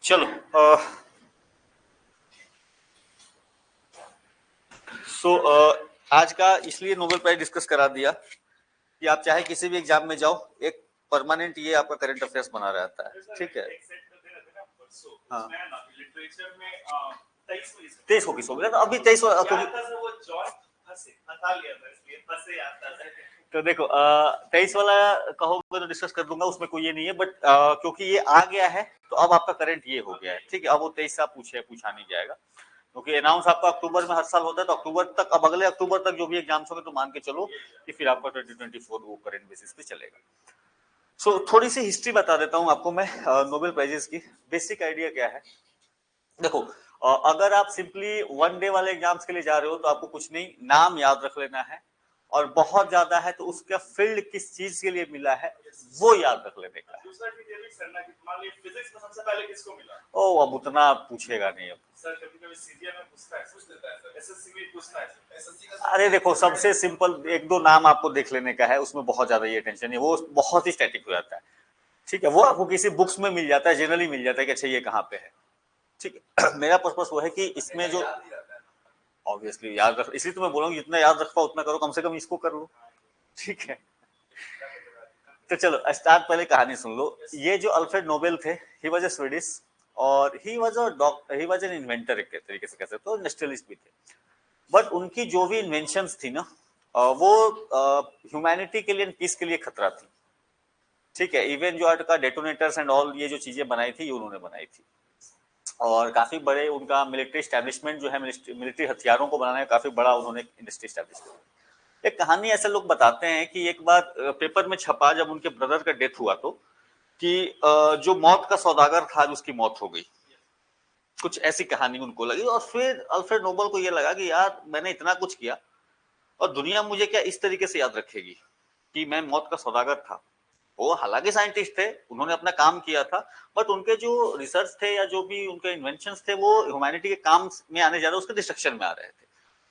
चलो आज का इसलिए नोबेल प्राइज डिस्कस करा दिया कि आप चाहे किसी भी एग्जाम में जाओ, एक परमानेंट ये आपका करंट अफेयर्स बना रहता है। ठीक है, हाँ, लिटरेचर में 23 हो किस हो गया, अभी 23 तो देखो 23 वाला कहोगे तो डिस्कस कर दूंगा, उसमें कोई ये नहीं है, बट क्योंकि ये आ गया है तो अब आपका करंट ये हो गया है। ठीक है, अब वो 23 से आप पूछा नहीं जाएगा, क्योंकि अनाउंस आपका अक्टूबर में हर साल होता है, तो अक्टूबर तक, अब अगले अक्टूबर तक जो भी एग्जाम्स होंगे तो मान के चलो कि फिर आपका 2024 वो करंट बेसिस पे चलेगा। थोड़ी सी हिस्ट्री बता देता हूं आपको मैं नोबेल प्राइजेस की। बेसिक आइडिया क्या है, देखो अगर आप सिंपली वन डे वाले एग्जाम्स के लिए जा रहे हो तो आपको कुछ नहीं, नाम याद रख लेना है, और बहुत ज्यादा है तो उसका फील्ड किस चीज के लिए मिला है वो याद रख लेने का है। फिजिक्स में सबसे पहले किसको मिला? ओ अब उतना पूछेगा नहीं अब सर, कभी-कभी सीजीएल में पूछ लेता है सर, एसएससी में पूछता है सर। अरे देखो सबसे सिंपल एक दो नाम आपको देख लेने का है, उसमें बहुत ज्यादा ये टेंशन है, वो बहुत ही स्टैटिक हो जाता है। ठीक है, वो आपको किसी बुक्स में मिल जाता है, जनरली मिल जाता है कि अच्छा ये कहाँ पे है। ठीक है, मेरा पर्पस वो है कि इसमें जो ऑब्वियसली याद रख, इसलिए तो मैं बोल रहा हूँ जितना याद रख पाओ उतना करो, कम से कम इसको कर लो। ठीक है, तो चलो स्टार्ट, पहले कहानी सुन लो। ये जो अल्फ्रेड नोबेल थे, ही वाज अ स्वीडिश, और ही वाज एन इन्वेंटर, एक तरीके से कह सकते हो, इंडस्ट्रियलिस्ट भी थे। बट उनकी जो भी इन्वेंशंस थी ना, वो ह्यूमैनिटी के लिए, पीस के लिए खतरा थी। ठीक है, इवन जो आर्ट का डेटोनेटर्स एंड ऑल, ये जो चीजें बनाई थी ये उन्होंने बनाई थी, और काफी बड़े उनका मिलिट्री एस्टेब्लिशमेंट जो है, मिलिट्री हथियारों को बनाने का काफी बड़ा उन्होंने इंडस्ट्री एस्टेब्लिश किया। एक कहानी ऐसे लोग बताते हैं कि एक बार पेपर में छपा, जब उनके ब्रदर का डेथ हुआ तो, कि जो मौत का सौदागर था उसकी मौत हो गई, कुछ ऐसी कहानी उनको लगी। और फिर अल्फ्रेड नोबेल को ये लगा कि यार मैंने इतना कुछ किया और दुनिया मुझे क्या इस तरीके से याद रखेगी कि मैं मौत का सौदागर था। वो हालांकि साइंटिस्ट थे, उन्होंने अपना काम किया था, बट उनके जो रिसर्च थे या जो भी उनके इन्वेंशंस थे वो ह्यूमैनिटी के काम में आने जा रहे, उसके डिस्ट्रक्शन में आ रहे थे।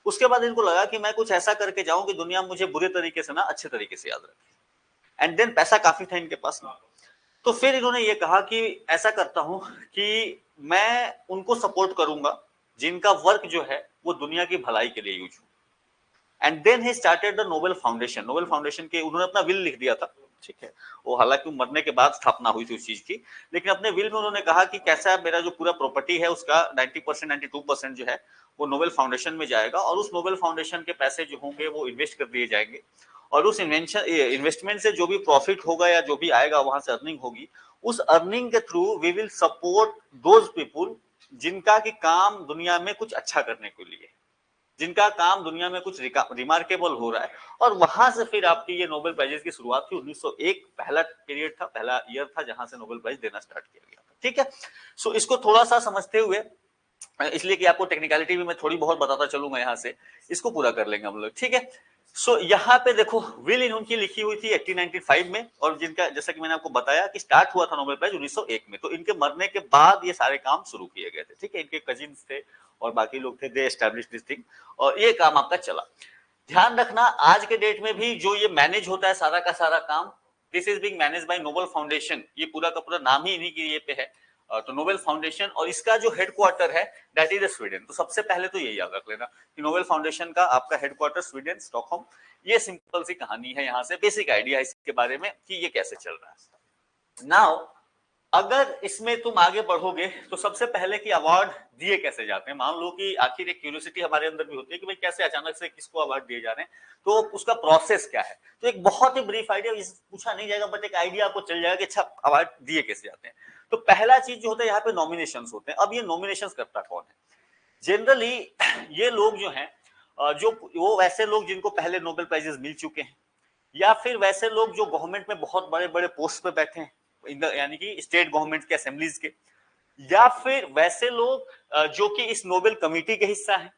उसके बाद इनको लगा कि मैं कुछ ऐसा करके जाऊं कि दुनिया मुझे बुरे तरीके से ना अच्छे तरीके से याद रखे। एंड देन पैसा काफी था इनके पास ना, तो फिर इन्होंने ये कहा कि ऐसा करता हूं कि मैं उनको सपोर्ट करूंगा जिनका वर्क जो है वो दुनिया की भलाई के लिए यूज हो। And then he started the Nobel foundation. Nobel foundation के उन्होंने अपना विल लिख दिया था। ठीक है, वो हालांकि मरने के बाद स्थापना हुई थी उस चीज की, लेकिन अपने विल में उन्होंने कहा कि कैसा मेरा जो पूरा प्रॉपर्टी है उसका 90% 92% जो है वो नोबेल फाउंडेशन में जाएगा, और उस नोबेल फाउंडेशन के पैसे जो होंगे वो इन्वेस्ट कर दिए जाएंगे, और उस इन्वेस्टमेंट से जो भी प्रॉफिट होगा या जो भी आएगा वहां से अर्निंग होगी, उस अर्निंग के through we will support those people जिनका की काम दुनिया में कुछ अच्छा करने के लिए, जिनका काम दुनिया में कुछ रिमार्केबल हो रहा है। और वहां से फिर आपकी ये नोबेल प्राइजेस की शुरुआत थी। 1901 पहला पीरियड था, पहला ईयर था जहां से नोबेल प्राइज देना स्टार्ट किया गया था। ठीक है, सो इसको थोड़ा सा समझते हुए, इसलिए कि आपको टेक्निकलिटी भी मैं थोड़ी बहुत बताता चलूंगा, यहाँ से इसको पूरा कर लेंगे हम लोग। ठीक है, यहाँ पे देखो विल इनकी लिखी हुई थी 1895 में, और जिनका जैसा कि मैंने आपको बताया कि स्टार्ट हुआ था नोबेल प्राइज 1901 में, तो इनके मरने के बाद ये सारे काम शुरू किए गए थे। ठीक है, इनके कजिन्स थे और बाकी लोग थे, दे एस्टैब्लिश्ड दिस थिंग, और ये काम आपका चला। ध्यान रखना आज के डेट में भी जो ये मैनेज होता है सारा का सारा काम, this is being manage by Nobel foundation. ये पूरा का पूरा नाम ही इन्हीं की ये पे है, तो नोबेल फाउंडेशन, और इसका जो हेडक्वार्टर है दैट इज स्वीडन। तो सबसे पहले तो ये याद रख लेना कि नोबेल फाउंडेशन का आपका हेडक्वार्टर स्वीडन, स्टॉकहोम। ये सिंपल सी कहानी है, यहाँ से बेसिक आइडिया इसके बारे में कि ये कैसे चल रहा है। नाउ अगर इसमें तुम आगे बढ़ोगे तो सबसे पहले कि अवार्ड दिए कैसे जाते हैं। मान लो कि आखिर एक क्यूरियोसिटी हमारे अंदर भी होती है कि भाई कैसे अचानक से किसको अवार्ड दिए जा रहे हैं, तो उसका प्रोसेस क्या है। तो एक बहुत ही ब्रीफ आइडिया, पूछा नहीं जाएगा बट एक आइडिया आपको चल जाएगा कि अच्छा अवार्ड दिए कैसे जाते हैं। तो पहला चीज जो होता है यहाँ पे नॉमिनेशन होते हैं। अब ये नॉमिनेशन करता कौन है? जनरली ये लोग जो है जो वो वैसे लोग जिनको पहले नोबेल प्राइजेस मिल चुके हैं, या फिर वैसे लोग जो गवर्नमेंट में बहुत बड़े बड़े पोस्ट पे बैठे हैं, यानी कि स्टेट गवर्नमेंट के असेंबलीज के, या फिर वैसे लोग जो कि इस नोबेल कमेटी के हिस्सा हैं।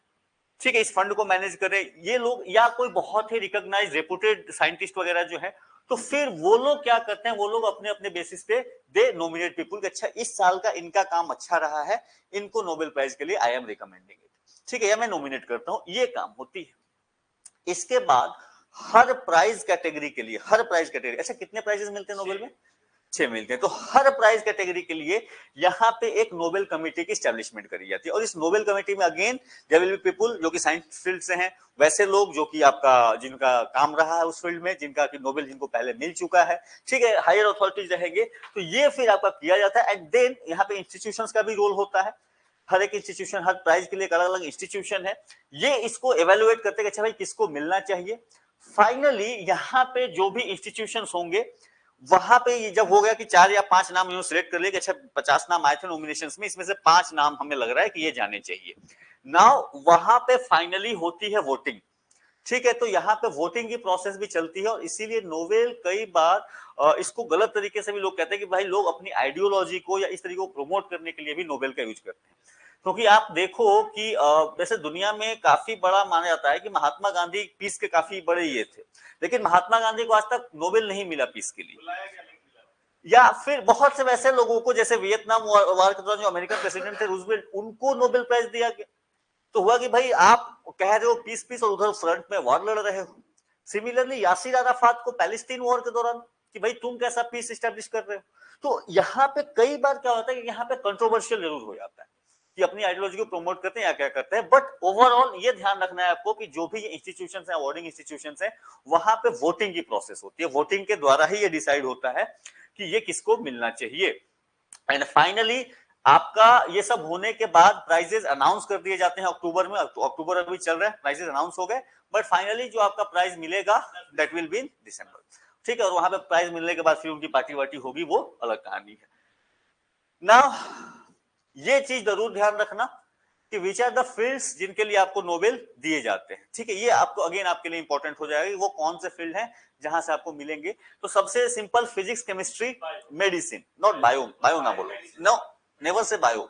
ठीक है, इस फंड को मैनेज कर रहे ये लोग, या कोई बहुत ही रिकॉग्नाइज्ड रेपुटेड साइंटिस्ट वगैरह जो है, तो फिर वो लोग क्या करते हैं, वो लोग अपने अपने बेसिस पे दे नॉमिनेट पीपल। अच्छा इस साल का इनका काम अच्छा रहा है, इनको नोबेल प्राइज के लिए आई एम रिकमेंडिंग इट। ठीक है, या मैं नॉमिनेट करता हूं, ये काम होती है। इसके बाद हर प्राइज कैटेगरी के लिए, हर प्राइज कैटेगरी, अच्छा कितने प्राइजेस मिलते हैं नोबेल में? 6 मिलते हैं। तो हर प्राइज कैटेगरी के लिए यहाँ पे एक नोबेल कमेटी की स्टैब्लिशमेंट करी जाती है, और इस नोबेल कमेटी में again there will be people जो कि साइंस फील्ड से हैं, वैसे लोग जो कि आपका जिनका काम रहा है उस फील्ड में, जिनका कि नोबेल जिनको पहले मिल चुका है, ठीक है, हायर अथॉरिटीज रहेंगे। तो ये फिर आपका किया जाता है। एंड देन यहाँ पे इंस्टीट्यूशंस का भी रोल होता है, हर एक इंस्टीट्यूशन, हर प्राइज के लिए एक अलग अलग इंस्टीट्यूशन है, ये इसको एवेलुएट करते हैं कि अच्छा भाई किसको मिलना चाहिए। फाइनली यहाँ पे जो भी इंस्टीट्यूशन होंगे वहां पे ये जब हो गया कि 4 या 5 नाम इन्होंने सिलेक्ट कर लिए कि अच्छा 50 नाम आए थे नॉमिनेशंस में, इसमें से 5 नाम हमें लग रहा है कि ये जाने चाहिए। नाउ वहां पे फाइनली होती है वोटिंग, ठीक है। तो यहाँ पे वोटिंग की प्रोसेस भी चलती है, और इसीलिए नोबेल कई बार इसको गलत तरीके से भी लोग कहते हैं कि भाई लोग अपनी आइडियोलॉजी को या इस तरीके को प्रमोट करने के लिए भी नोबेल का यूज करते हैं। क्योंकि आप देखो कि वैसे दुनिया में काफी बड़ा माना जाता है कि महात्मा गांधी पीस के काफी बड़े ये थे, लेकिन महात्मा गांधी को आज तक नोबेल नहीं मिला पीस के लिए। या फिर बहुत से वैसे लोगों को, जैसे वियतनाम वार के दौरान जो अमेरिकन प्रेसिडेंट थे रूजवेल्ट, उनको नोबेल प्राइज दिया गया। तो हुआ कि भाई आप कह रहे हो पीस पीस और उधर फ्रंट में वॉर लड़ रहे हो। सिमिलरली यासिर अराफात को पैलेस्टीन वॉर के दौरान कि भाई तुम कैसा पीस एस्टेब्लिश कर रहे हो। तो यहाँ पे कई बार क्या होता है कि यहाँ पे कंट्रोवर्शियल जरूर हो जाता है कि अपनी आइडियोलॉजी को प्रमोट करते हैं या क्या करते हैं, बट ओवरऑल ये ध्यान रखना है आपको कि जो भी इंस्टीट्यूशंस हैं, अवार्डिंग इंस्टीट्यूशंस हैं, वहां पे वोटिंग की प्रोसेस होती है, वोटिंग के द्वारा ही ये डिसाइड होता है कि ये किसको मिलना चाहिए। एंड फाइनली आपका ये सब होने के बाद प्राइजेस अनाउंस कर दिए जाते हैं अक्टूबर में। अक्टूबर अभी चल रहा है, प्राइजेस अनाउंस हो गए, बट फाइनली जो आपका प्राइज मिलेगा दैट विल बी इन दिसंबर, ठीक है। और वहां पे प्राइज मिलने के बाद फिर उनकी पार्टी वार्टी होगी, वो अलग कहानी है। ना ये चीज जरूर ध्यान रखना कि विच आर द फील्ड्स जिनके लिए आपको नोबेल दिए जाते हैं, ठीक है। ये आपको अगेन आपके लिए इंपॉर्टेंट हो जाएगा वो कौन से फील्ड हैं जहां से आपको मिलेंगे। तो सबसे simple physics, chemistry, medicine, not bio, bio ना बोलो, no never say bio,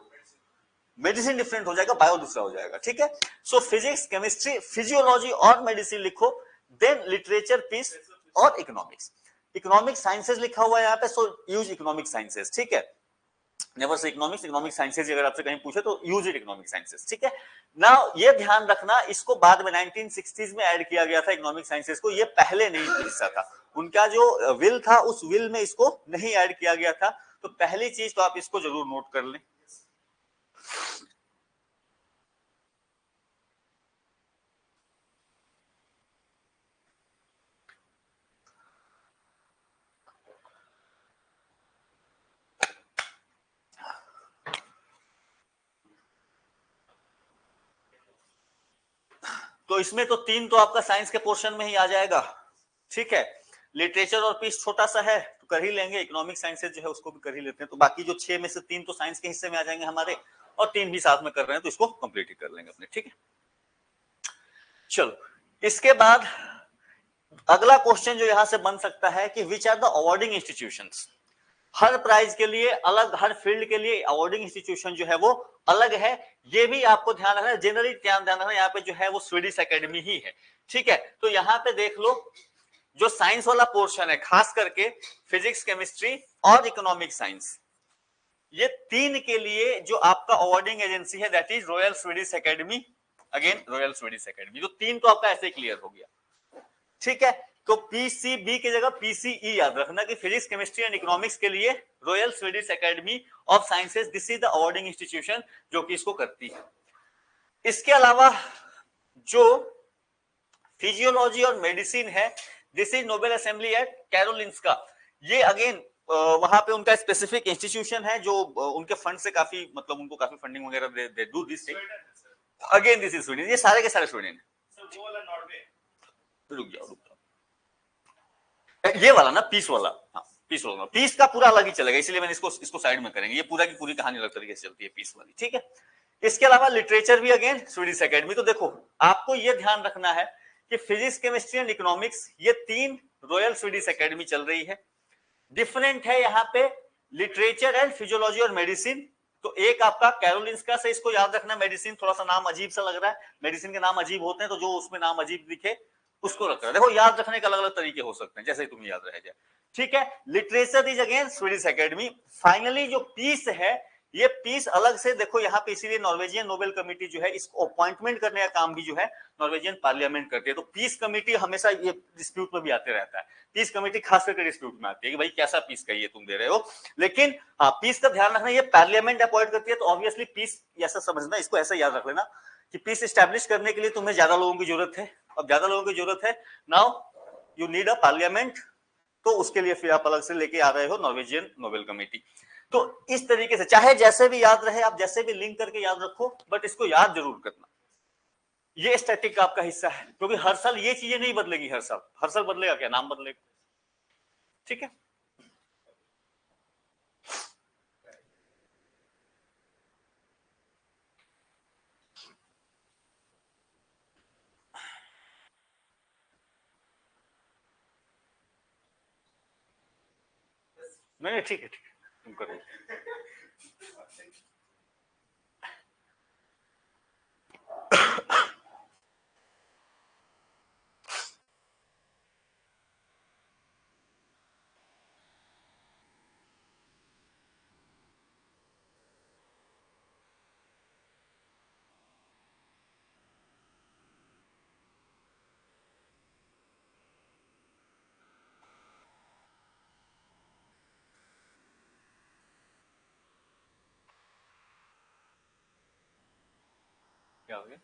medicine different हो जाएगा, बायो दूसरा हो जाएगा, ठीक है। सो फिजिक्स, केमिस्ट्री, फिजियोलॉजी और मेडिसिन लिखो, देन लिटरेचर, पीस और इकोनॉमिक्स। इकोनॉमिक साइंसेज लिखा हुआ है यहाँ पे, सो यूज इकोनॉमिक साइंसेज, ठीक है। Never say economics, economic sciences अगर आपसे कहीं पूछे तो यूज इट इकोनॉमिक साइंसेज, ठीक है। नाउ ये ध्यान रखना, इसको बाद में 1960s में ऐड किया गया था इकोनॉमिक साइंसेज को, ये पहले नहीं हिस्सा था, उनका जो विल था उस विल में इसको नहीं ऐड किया गया था। तो पहली चीज तो आप इसको जरूर नोट कर लें। तो इसमें तो 3 तो आपका साइंस के पोर्शन में ही आ जाएगा, ठीक है। लिटरेचर और पीस छोटा सा है तो कर ही लेंगे, इकोनॉमिक साइंसेज जो है उसको भी कर ही लेते हैं। तो बाकी जो 6 में से 3 तो साइंस के हिस्से में आ जाएंगे हमारे, और 3 भी साथ में कर रहे हैं तो इसको कंप्लीट ही कर लेंगे अपने, ठीक है। चलो इसके बाद अगला क्वेश्चन जो यहां से बन सकता है कि which are the awarding institutions. हर प्राइज के लिए अलग, हर फील्ड के लिए अवार्डिंग इंस्टीट्यूशन जो है वो अलग है, ये भी आपको ध्यान रखना है। जनरली ध्यान रखना यहाँ पे जो है वो स्वीडिश एकेडमी ही है, ठीक है। तो यहाँ पे देख लो जो साइंस वाला पोर्शन है, खास करके फिजिक्स, केमिस्ट्री और इकोनॉमिक साइंस, ये 3 के लिए जो आपका अवार्डिंग एजेंसी है that is royal Swedish academy, again royal Swedish academy. तो 3 तो आपका ऐसे क्लियर हो गया, ठीक है। तो पीसीबी की जगह पीसीई याद रखना कि फिजिक्स, केमिस्ट्री एंड इकोनॉमिक्स के लिए royal Swedish academy of sciences, this is the awarding institution जो कि इसको करती है। इसके अलावा जो फिजियोलॉजी और मेडिसिन है, this is Nobel assembly eight Karolinska. ये अगेन वहां पे उनका स्पेसिफिक इंस्टीट्यूशन है जो उनके फंड से काफी, मतलब उनको काफी फंडिंग वगैरह they do this thing. Again this is Sweden, ये सारे के सारे स्वीडन है। रुक जाओ, ये वाला ना पीस वाला, हाँ पीस वाला, पीस का पूरा अलग ही चलेगा, इसलिए मैंने इसको साइड में करेंगे। ये पूरा की पूरी कहानी अलग तरीके से चलती है पीस वाली, ठीक है। इसके अलावा लिटरेचर भी अगेन स्वीडिश एकेडमी। तो देखो आपको ये ध्यान रखना है कि फिजिक्स, केमिस्ट्री एंड इकोनॉमिक्स ये 3 रॉयल स्वीडिश एकेडमी चल रही है। डिफरेंट है यहाँ पे लिटरेचर एंड फिजियोलॉजी और मेडिसिन। तो एक आपका कैरोलिंस्का से, इसको याद रखना, मेडिसिन थोड़ा सा नाम अजीब सा लग रहा है, मेडिसिन के नाम अजीब होते हैं, तो जो उसमें नाम अजीब दिखे उसको रख रहा है। देखो याद रखने के अलग अलग तरीके हो सकते हैं, जैसे ही तुम्हें याद रह जाए, ठीक है। Literature is again Swedish academy. Finally जो पीस है ये पीस अलग से देखो यहाँ पे, इसीलिए नॉर्वेजियन नोबेल कमेटी जो है इसको अपॉइंटमेंट करने का काम भी जो है नॉर्वेजियन पार्लियामेंट करती है। तो पीस कमेटी हमेशा ये डिस्प्यूट में भी आते रहता है, पीस कमेटी खास करके डिस्प्यूट में आती है कि भाई कैसा पीस का ये तुम दे रहे हो। लेकिन हाँ, पीस का ध्यान रखना, ये पार्लियामेंट अपॉइंट करती है, तो ऑब्वियसली पीस ऐसा समझना, इसको ऐसा याद रख लेना कि पीस स्टैब्लिश करने के लिए तुम्हें ज्यादा लोगों की जरूरत है। अब ज्यादा लोगों की जरूरत है, now you need a parliament, तो उसके लिए फिर आप अलग से लेके आ रहे हो नॉर्वेजियन नोबेल कमेटी। तो इस तरीके से चाहे जैसे भी याद रहे, आप जैसे भी लिंक करके याद रखो, बट इसको याद जरूर करना। ये स्टैटिक का आपका हिस्सा है, क्योंकि हर साल ये चीजें नहीं बदलेगी, हर साल बदलेगा क्या, नाम बदलेगा। ठीक है, नहीं ठीक है, ठीक है, तुम करो। क्या हो गया?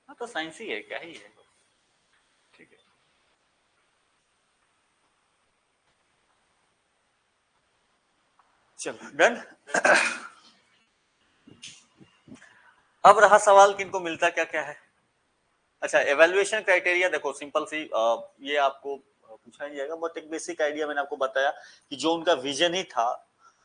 हाँ तो साइंस ही है, क्या ही है। ठीक है, चलो डन। अब रहा सवाल किनको मिलता क्या क्या है। अच्छा, एवेल्युएशन क्राइटेरिया देखो सिंपल सी, ये आपको पूछा नहीं जाएगा, बट एक बेसिक आइडिया मैंने आपको बताया कि जो उनका विजन ही था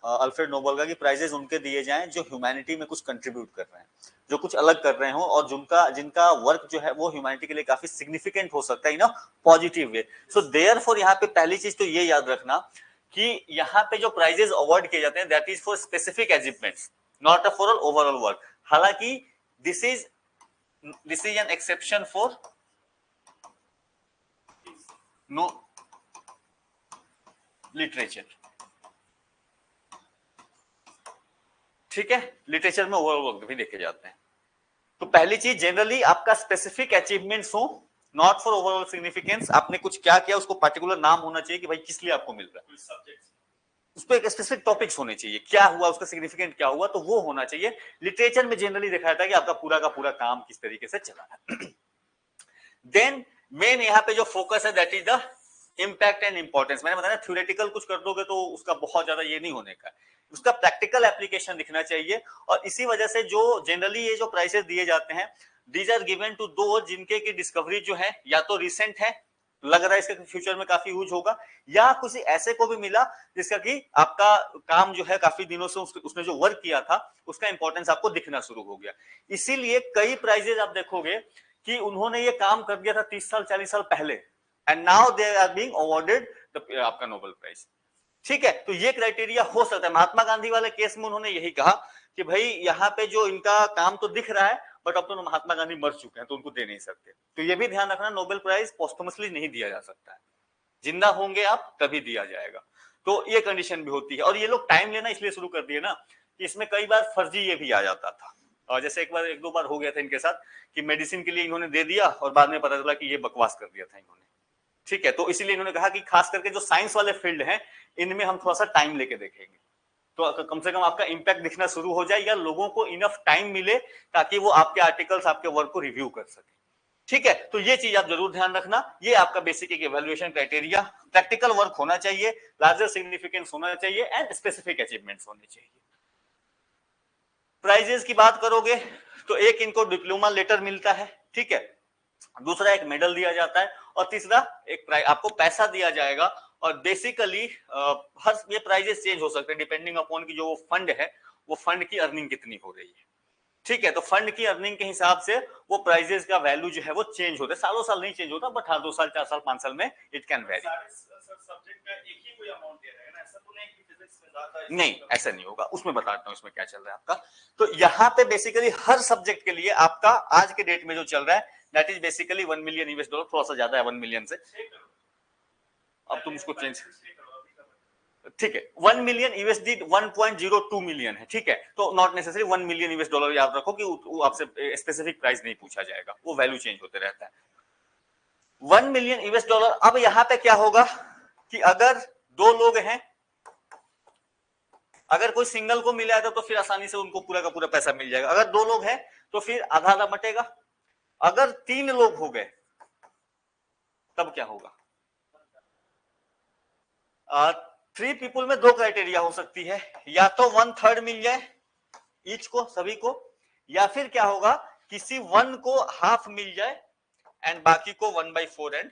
अल्फ्रेड नोबेल का, कि प्राइजेस उनके दिए जाएं जो ह्यूमैनिटी में कुछ कंट्रीब्यूट कर रहे हैं, जो कुछ अलग कर रहे हो, और जिनका वर्क जो है वो ह्यूमैनिटी के लिए काफी सिग्निफिकेंट हो सकता है in positive way. So therefore यहाँ पे पहली चीज तो ये याद रखना कि यहाँ पे जो प्राइजेस अवार्ड किए जाते हैं that is for specific achievements, not for overall work. हालांकि this is an exception for no literature. ठीक है, लिटरेचर में ओवरऑल वर्क भी देखे जाते हैं। तो पहली चीज, जनरली आपका स्पेसिफिक अचीवमेंट्स हो, नॉट फॉर ओवरऑल सिग्निफिकेंस। आपने कुछ क्या किया, उसको पर्टिकुलर नाम होना चाहिए कि भाई किस लिए आपको मिल रहा है, उस पर एक स्पेसिफिक टॉपिक्स होने चाहिए, क्या हुआ उसका सिग्निफिकेंट क्या हुआ, तो वो होना चाहिए। लिटरेचर में जनरली देखा जाता है कि आपका पूरा का पूरा काम किस तरीके से चला है। देन मेन यहाँ पे जो फोकस है that is the impact and importance. मैंने बताया थ्योरेटिकल कुछ कर दोगे तो उसका बहुत ज्यादा ये नहीं होने का, उसका प्रैक्टिकल एप्लीकेशन दिखना चाहिए। और इसी वजह से जो जनरली ये जो प्राइजेस दिए जाते हैं, दीज आर गिवन टू दो जिनके की डिस्कवरी जो है या तो रिसेंट है, लग रहा है इसके फ्यूचर में काफी यूज होगा, या किसी ऐसे को भी मिला जिसका कि आपका काम जो है काफी दिनों से उसने जो वर्क किया था उसका इंपॉर्टेंस आपको दिखना शुरू हो गया। इसीलिए कई प्राइजेस आप देखोगे कि उन्होंने ये काम कर दिया था 30 साल 40 साल पहले, and now they are being awarded आपका नोबेल प्राइज। ठीक है, तो ये क्राइटेरिया हो सकता है। महात्मा गांधी वाले केस में उन्होंने यही कहा कि भाई यहाँ पे जो इनका काम तो दिख रहा है, बट अब तो महात्मा गांधी मर चुके हैं तो उनको दे नहीं सकते। तो ये भी ध्यान रखना, नोबेल प्राइज पोस्टमसली नहीं दिया जा सकता है, जिंदा होंगे आप तभी दिया जाएगा। तो ये कंडीशन भी होती है। और ये लोग टाइम लेना इसलिए शुरू कर दिए ना कि इसमें कई बार फर्जी ये भी आ जाता था। और जैसे एक दो बार हो गया था इनके साथ कि मेडिसिन के लिए इन्होंने दे दिया और बाद में पता चला कि ये बकवास कर दिया था इन्होंने। ठीक है, तो इसीलिए इन्होंने कहा कि खास करके जो साइंस वाले फील्ड हैं इनमें हम थोड़ा सा टाइम लेके देखेंगे, तो कम से कम आपका इंपैक्ट दिखना शुरू हो जाए या लोगों को इनफ टाइम मिले ताकि वो आपके आर्टिकल्स आपके वर्क को रिव्यू कर सके। ठीक है, तो ये चीज आप जरूर ध्यान रखना। ये आपका बेसिक एक इवैल्यूएशन क्राइटेरिया, प्रैक्टिकल वर्क होना चाहिए, लार्जर सिग्निफिकेंस होना चाहिए एंड स्पेसिफिक अचीवमेंट्स होने चाहिए। प्राइजेस की बात करोगे तो एक इनको डिप्लोमा लेटर मिलता है, ठीक है, दूसरा एक मेडल दिया जाता है, और तीसरा एक आपको पैसा दिया जाएगा। और बेसिकली हर ये प्राइजेस चेंज हो सकते हैं डिपेंडिंग अपॉन की जो वो फंड है वो फंड की अर्निंग कितनी हो रही है। ठीक है, तो फंड की अर्निंग के हिसाब से वो प्राइजेस का वैल्यू जो है वो चेंज होता है, सालों साल नहीं चेंज होता, बट हाँ 2 साल 4 साल 5 साल में इट कैन वेरी। नहीं, ऐसा नहीं होगा, उसमें बताता हूं इसमें क्या चल रहा है आपका। तो यहाँ पे बेसिकली हर सब्जेक्ट के लिए आपका आज के डेट में जो चल रहा है दैट इज बेसिकली 1 मिलियन $, थोड़ा सा ज्यादा है 1 मिलियन से। अब तुम उसको चेंज ठीक है, 1 मिलियन यूएसडी 1.02 मिलियन है, ठीक है, तो not necessary 1 million US dollar याद रखो कि वो आपसे स्पेसिफिक प्राइस नहीं पूछा जाएगा, वो वैल्यू चेंज होते रहता है। 1 मिलियन यूएस डॉलर। अब यहां पे क्या होगा कि अगर दो लोग हैं, अगर कोई सिंगल को मिला है तो फिर आसानी से उनको पूरा का पूरा पैसा मिल जाएगा, अगर दो लोग हैं तो फिर आधा आधा बटेगा, अगर 3 लोग हो गए तब क्या होगा? 3 पीपुल में 2 क्राइटेरिया हो सकती है, या तो 1/3 मिल जाए ईच को, सभी को, या फिर क्या होगा किसी वन को हाफ मिल जाए एंड बाकी को 1/4 एंड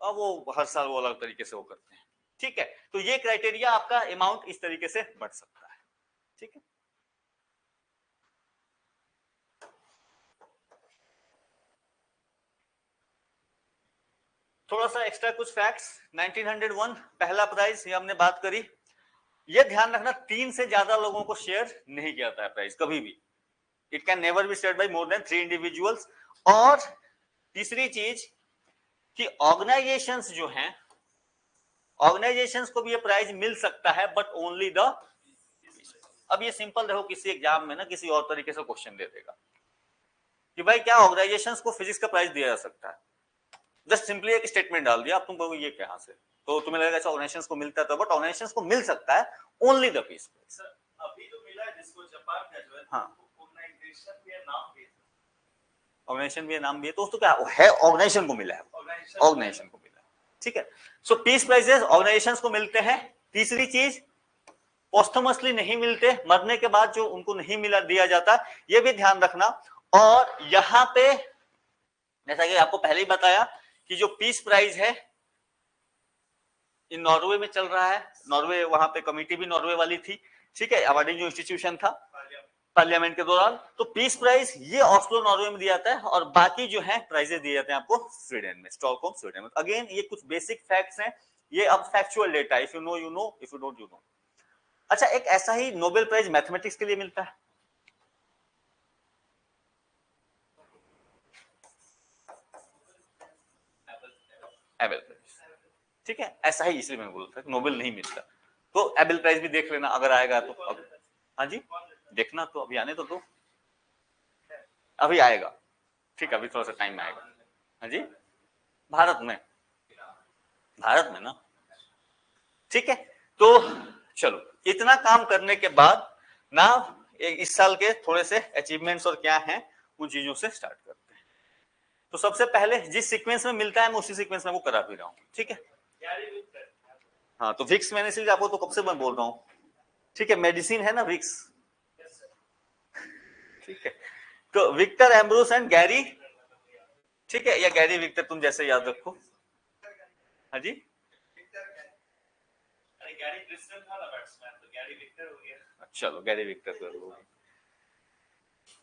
अब वो हर साल वो अलग तरीके से वो करते हैं, ठीक है। तो ये क्राइटेरिया आपका अमाउंट इस तरीके से बढ़ सकता है, ठीक है। थोड़ा सा एक्स्ट्रा कुछ फैक्ट्स। 1901 पहला प्राइस, ये हमने बात करी। ये ध्यान रखना 3 से ज्यादा लोगों को शेयर नहीं किया जाता है प्राइस कभी भी, it can never be shared by more than 3 individuals. और तीसरी चीज कि ऑर्गेनाइजेशंस जो हैं, ऑर्गेनाइजेशंस को भी ये प्राइज मिल सकता है बट ओनली द। अब ये सिंपल देखो, किसी एग्जाम में ना किसी और तरीके से क्वेश्चन दे देगा कि भाई क्या ऑर्गेनाइजेशंस को फिजिक्स का प्राइज दिया जा सकता है, जस्ट सिंपली एक स्टेटमेंट डाल दिया, अब तुम कहोगे ये कहां से, तो तुम्हें लगेगा अच्छा ऑर्गेनाइजेशंस को मिलता है, तो बट ऑर्गेनाइजेशंस को मिल सकता है ओनली द पीस प्राइज। अभी तो मिला है जिसको जापान का जो है, हाँ, ऑर्गेनाइजेशन भी नाम भी है, ऑर्गेनाइजेशन भी नाम भी है, तो उसको क्या है, ऑर्गेनाइजेशन को मिला है, ऑर्गेनाइजेशन को मिला है, ठीक है। सो पीस प्राइजेस ऑर्गेनाइजेशंस को मिलते हैं। तीसरी चीज, पोस्टमसली नहीं मिलते, मरने के बाद जो उनको नहीं मिला दिया जाता, ये भी ध्यान रखना। और यहां पे जैसा कि आपको पहले ही बताया कि जो पीस प्राइज है इन नॉर्वे में चल रहा है, नॉर्वे वहां पे कमिटी भी नॉर्वे वाली थी, ठीक है, अवार्डिंग जो इंस्टीट्यूशन था पार्लियामेंट के दौरान, तो पीस प्राइज ये ऑस्लो नॉर्वे में दिया जाता है और बाकी जो है प्राइजेस दिए जाते हैं आपको स्वीडन में, स्टॉकहोम स्वीडन में। अगेन ये कुछ बेसिक फैक्ट्स हैं, ये अब factual data, if you know you know, if you don't you know. अच्छा, एक ऐसा ही नोबेल प्राइज मैथमेटिक्स के लिए मिलता है, एबेल प्राइज, ठीक है, ऐसा ही, इसलिए मैं बोलता नोबेल नहीं मिलता, तो एबेल प्राइज भी देख लेना अगर आएगा तो। अब हाँ जी, देखना तो अभी आने तो अभी आएगा, ठीक है, अभी थोड़ा सा टाइम आएगा। हाँ जी, भारत में, भारत में ना, ठीक है। तो चलो, इतना काम करने के बाद ना इस साल के थोड़े से अचीवमेंट्स और क्या हैं उन चीजों से स्टार्ट करते हैं। तो सबसे पहले जिस सीक्वेंस में मिलता है मैं उसी सीक्वेंस में वो करा भी रहा हूँ, ठीक है। हाँ, तो विक्स मैंने इसलिए आपको तो कब से मैं बोल रहा हूँ, ठीक है, मेडिसिन है ना विक्स, ठीक है। तो विक्टर एम्ब्रोस एंड गैरी, ठीक है, या गैरी विक्टर, तुम जैसे याद रखो। हाँ जी, गैरी क्रिस्टन था ना बैट्समैन, तो गैरी विक्टर हो गया। चलो गैरी विक्टर कर लो।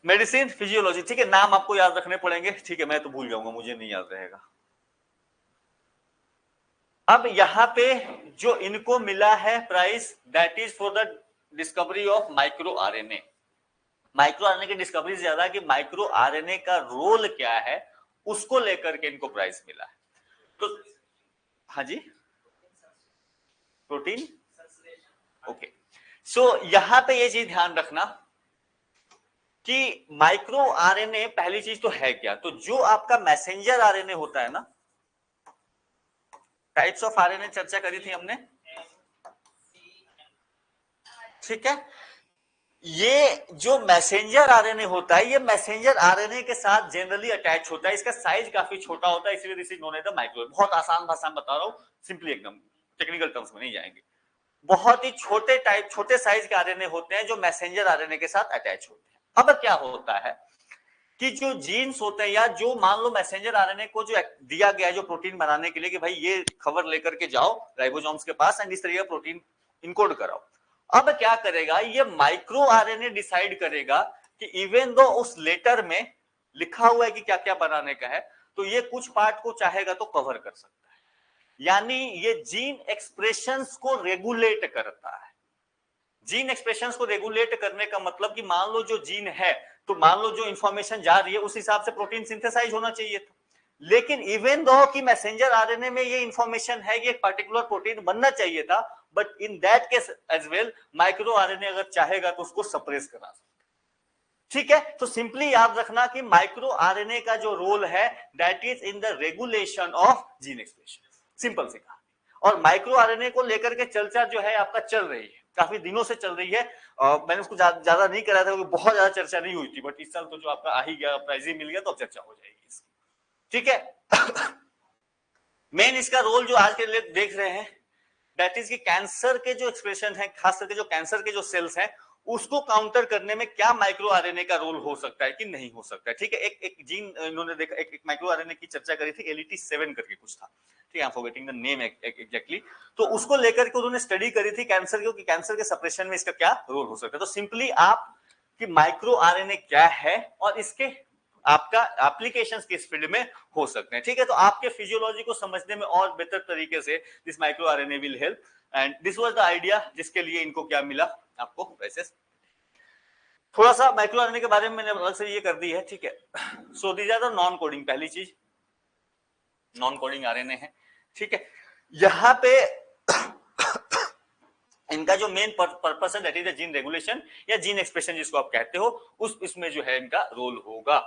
मेडिसिन, फिजियोलॉजी, ठीक है, नाम आपको याद रखने पड़ेंगे, ठीक है, मैं तो भूल जाऊंगा, मुझे नहीं याद रहेगा। अब यहां पे जो इनको मिला है price, that is for the discovery of micro RNA. Micro RNA की डिस्कवरी से ज्यादा कि माइक्रो आरएनए का रोल क्या है उसको लेकर के इनको प्राइस मिला है। तो हाँ जी, प्रोटीन, ओके। सो यहां पे ये चीज ध्यान रखना कि माइक्रो आरएनए पहली चीज तो है क्या, तो जो आपका मैसेंजर आरएनए होता है ना, टाइप्स ऑफ आरएनए चर्चा करी थी हमने, ठीक है। ये जो मैसेंजर आरएनए होता है, ये मैसेंजर आरएनए के साथ जनरली अटैच होता है, इसका साइज काफी छोटा होता है, इसलिए this is known as the micro. बहुत आसान भाषा में बता रहा हूं, सिंपली एकदम टेक्निकल टर्म्स में नहीं जाएंगे। बहुत ही छोटे टाइप, छोटे साइज के आरएनए होते हैं जो मैसेंजर आरएनए के साथ अटैच होते हैं। अब क्या होता है कि जो जीन्स होते हैं, या जो मान लो मैसेंजर आरएनए को जो दिया गया है जो प्रोटीन बनाने के लिए कि भाई ये खबर लेकर के जाओ राइबोसोम्स के पास एंड इस तरीके का प्रोटीन इनकोड कराओ। अब क्या करेगा ये माइक्रो आरएनए, डिसाइड करेगा कि इवन दो उस लेटर में लिखा हुआ है कि क्या क्या बनाने का है, तो ये कुछ पार्ट को चाहेगा तो कवर कर सकता है। यानी ये जीन एक्सप्रेशंस को रेगुलेट करता है। जीन एक्सप्रेशंस को रेगुलेट करने का मतलब कि मान लो जो जीन है, तो मान लो जो इंफॉर्मेशन जा रही है उस हिसाब से प्रोटीन सिंथेसाइज होना चाहिए था। लेकिन इवन दो कि मैसेंजर आरएनए में ये इंफॉर्मेशन है कि एक पर्टिकुलर प्रोटीन बनना चाहिए था, but in that case as well micro RNA अगर चाहेगा तो उसको सप्रेस करा सकता है। ठीक है, तो सिंपली याद रखना कि माइक्रो आरएनए का जो रोल है that is in the regulation of gene expression, simple से कहा। और माइक्रो आरएनए को लेकर के चर्चा जो है आपका चल रही है, काफी दिनों से चल रही है। मैंने उसको ज्यादा नहीं करा था क्योंकि बहुत ज्यादा चर्चा नहीं हुई थी, बट इस साल तो जो आपका आ ही गया, प्राइज ही मिल गया, तो अब चर्चा हो जाएगी इसकी। ठीक है। मेन इसका रोल जो आज के लिए देख रहे हैं दैट इज कि कैंसर के जो एक्सप्रेशन है, खास करके जो कैंसर के जो सेल्स हैं उसको काउंटर करने में क्या माइक्रो आरएनए का रोल हो सकता है कि नहीं हो सकता है। ठीक है, एक जीन इन्होंने देखा, एक माइक्रो आरएनए की चर्चा करी थी, LET7 करके कुछ था, ठीक है, I am forgetting the name exactly. तो उसको लेकर के उन्होंने स्टडी करी थी कैंसर की, कैंसर के सप्रेशन में इसका क्या रोल हो सकता है। तो सिंपली आप कि माइक्रो आरएनए क्या है और इसके आपका एप्लीकेशंस किस फील्ड में हो सकते हैं। ठीक है, तो आपके फिजियोलॉजी को समझने में और बेहतर तरीके से this micro RNA will help, and this was the idea जिसके लिए इनको क्या मिला आपको प्राइसेस। थोड़ा सा माइक्रो आरएनए के बारे में मैंने अलग से ये कर दी है। ठीक है, so these are the non coding, पहली चीज नॉन कोडिंग आरएनए है। ठीक है, यहां पे इनका जो मेन पर्पस है that is the gene regulation या जीन एक्सप्रेशन जिसको आप कहते हो, उस इसमें जो है इनका रोल होगा।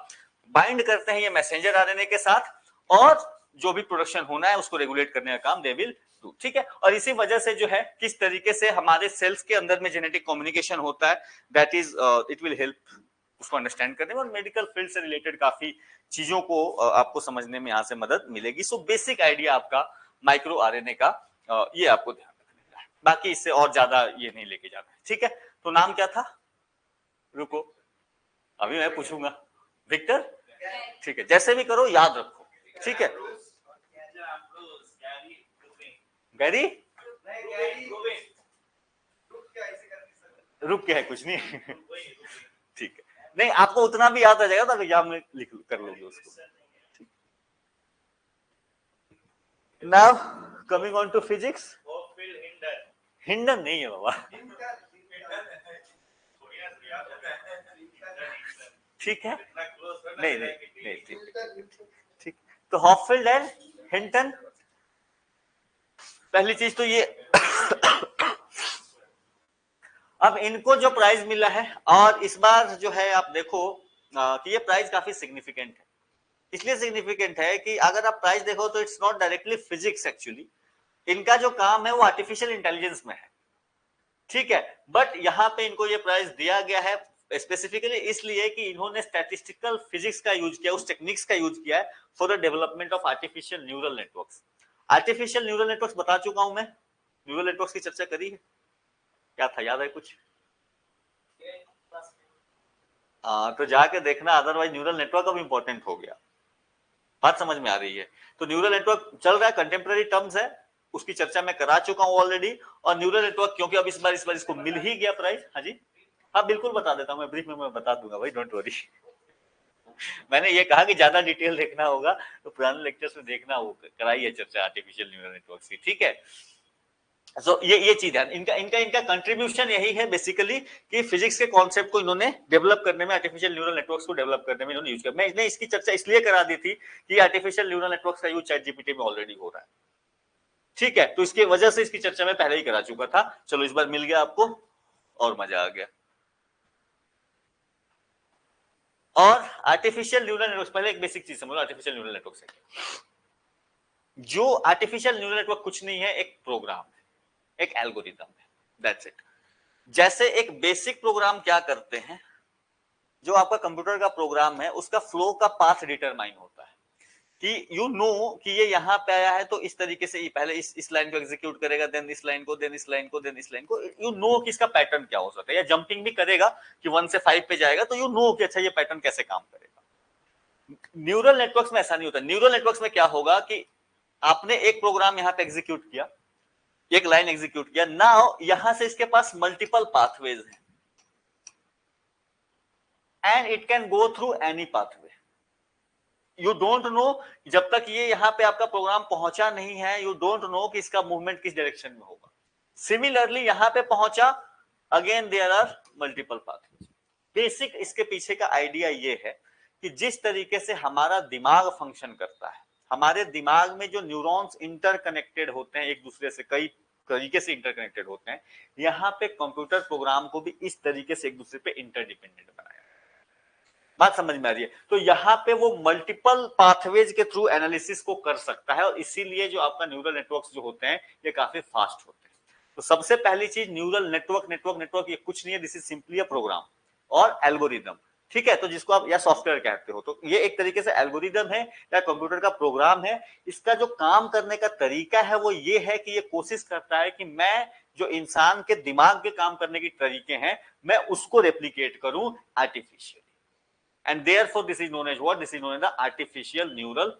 बाइंड करते हैं ये मैसेंजर आरएनए के साथ और जो भी प्रोडक्शन होना है उसको रेगुलेट करने का काम दे विल डू। ठीक है, और इसी वजह से जो है किस तरीके से हमारे सेल्स के अंदर में जेनेटिक कम्युनिकेशन होता है that is it will help उसको अंडरस्टैंड करने में, और मेडिकल फील्ड से रिलेटेड काफी चीजों को आपको समझने में यहां से मदद मिलेगी। सो बेसिक आइडिया आपका माइक्रो आरएनए का ये आपको ध्यान रखने का है, बाकी इससे और ज्यादा ये नहीं लेके जाना है। ठीक है, तो नाम क्या था, रुको अभी मैं पूछूंगा, विक्टर। ठीक है, जैसे भी करो याद रखो। ठीक है, गैरी रुक के है कुछ नहीं। ठीक है, नहीं आपको उतना भी याद आ जाएगा तो एग्जाम में लिख कर लोगे उसको। Now coming on to physics, hidden नहीं है बाबा। ठीक है, नहीं नहीं नहीं, ठीक ठीक, तो हॉफील्ड एंड हिंटन, पहली चीज तो ये। अब इनको जो प्राइज मिला है, और इस बार जो है आप देखो कि ये प्राइज काफी सिग्निफिकेंट है। इसलिए सिग्निफिकेंट है कि अगर आप प्राइस देखो तो it's not directly physics, actually इनका जो काम है वो आर्टिफिशियल इंटेलिजेंस में है। ठीक है, बट यहाँ पे इनको ये प्राइज दिया गया है स्पेसिफिकली इसलिए कि इन्होंने स्टैटिस्टिकल फिजिक्स का यूज किया, उस टेक्निक्स का यूज किया है for the development of artificial neural networks. Artificial neural networks बता चुका हूं मैं, न्यूरल नेटवर्क्स की चर्चा करी है, क्या था याद है कुछ? तो जाके देखना, अदरवाइज न्यूरल नेटवर्क अब इंपॉर्टेंट हो गया। बात समझ में आ रही है? तो न्यूरल नेटवर्क चल रहा है, कंटेम्प्रेरी टर्म्स है, उसकी चर्चा मैं करा चुका हूं ऑलरेडी। और न्यूरल नेटवर्क क्योंकि अब इस बार इसको मिल ही गया प्राइज। हाँ जी, हाँ बिल्कुल बता देता हूं, मैं ब्रीफ में मैं बता दूंगा भाई, डोंट वरी। मैंने ये कहा कि ज्यादा डिटेल देखना होगा तो पुराने लेक्चर्स में देखना होगा, कराई है चर्चा आर्टिफिशियल न्यूरल नेटवर्क की। ठीक है, सो ये चीज है इनका कंट्रीब्यूशन यही है बेसिकली कि फिजिक्स के कॉन्सेप्ट को इन्होंने डेवलप करने में, आर्टिफिशियल न्यूरल नेटवर्क्स को डेवलप करने में इन्होंने यूज किया। मैंने इसकी चर्चा इसलिए करा दी थी कि आर्टिफिशियल न्यूरल नेटवर्क्स का यूज चैटजीपीटी में ऑलरेडी हो रहा है। ठीक है, तो इसकी वजह से इसकी चर्चा मैं पहले ही करा चुका था। चलो इस बार मिल गया आपको और मजा आ गया। और आर्टिफिशियल न्यूरल नेटवर्क, पहले एक बेसिक चीज समझो आर्टिफिशियल न्यूरल नेटवर्क से। जो आर्टिफिशियल न्यूरल नेटवर्क कुछ नहीं है, एक प्रोग्राम है, एक एल्गोरिथम है, दैट्स इट। जैसे एक बेसिक प्रोग्राम क्या करते हैं, जो आपका कंप्यूटर का प्रोग्राम है उसका फ्लो का पाथ डिटरमाइन होता है कि यू नो कि ये यहां पे आया है तो इस तरीके से पहले इस लाइन को एग्जीक्यूट करेगा, देन इस लाइन को, देन इस लाइन को, देन इस लाइन को। यू नो कि इसका पैटर्न क्या हो सकता है, या जंपिंग भी करेगा कि 1 से 5 पे जाएगा तो यू नो कि अच्छा ये पैटर्न कैसे काम करेगा। न्यूरल नेटवर्क्स में ऐसा नहीं होता। न्यूरल नेटवर्क्स में क्या होगा कि आपने एक प्रोग्राम यहां पे एग्जीक्यूट किया, एक लाइन एग्जीक्यूट किया, नाउ यहां से इसके पास मल्टीपल पाथवेज हैं and it can go through any pathway. You don't know, जब तक ये यहां पे आपका प्रोग्राम पहुंचा नहीं है, यू डोंट नो कि इसका मूवमेंट किस डायरेक्शन में होगा। सिमिलरली यहां पे पहुंचा, again there are multiple pathways. Basic इसके पीछे का आइडिया ये है कि जिस तरीके से हमारा दिमाग फंक्शन करता है, हमारे दिमाग में जो न्यूरॉन्स इंटरकनेक्टेड होते हैं, एक दूसरे से कई तरीके से इंटरकनेक्टेड होते हैं, यहाँ पे कंप्यूटर प्रोग्राम को भी इस तरीके से एक दूसरे पे इंटरडिपेंडेंट बनाया। बात समझ में आ रही है? तो यहाँ पे वो मल्टीपल पाथवेज के थ्रू एनालिसिस को कर सकता है, और इसीलिए जो आपका न्यूरल नेटवर्क्स जो होते हैं ये काफी फास्ट होते हैं। तो सबसे पहली चीज न्यूरल नेटवर्क ये कुछ नहीं है, this is simply a program और एल्गोरिदम। ठीक है, तो जिसको आप या सॉफ्टवेयर कहते हो, तो ये एक तरीके से एल्गोरिदम है या कंप्यूटर का प्रोग्राम है। इसका जो काम करने का तरीका है वो ये है कि ये कोशिश करता है कि मैं जो इंसान के दिमाग के काम करने के तरीके हैं मैं उसको रेप्लिकेट करूं artificially, and therefore this is known as what? This is known as the artificial neural।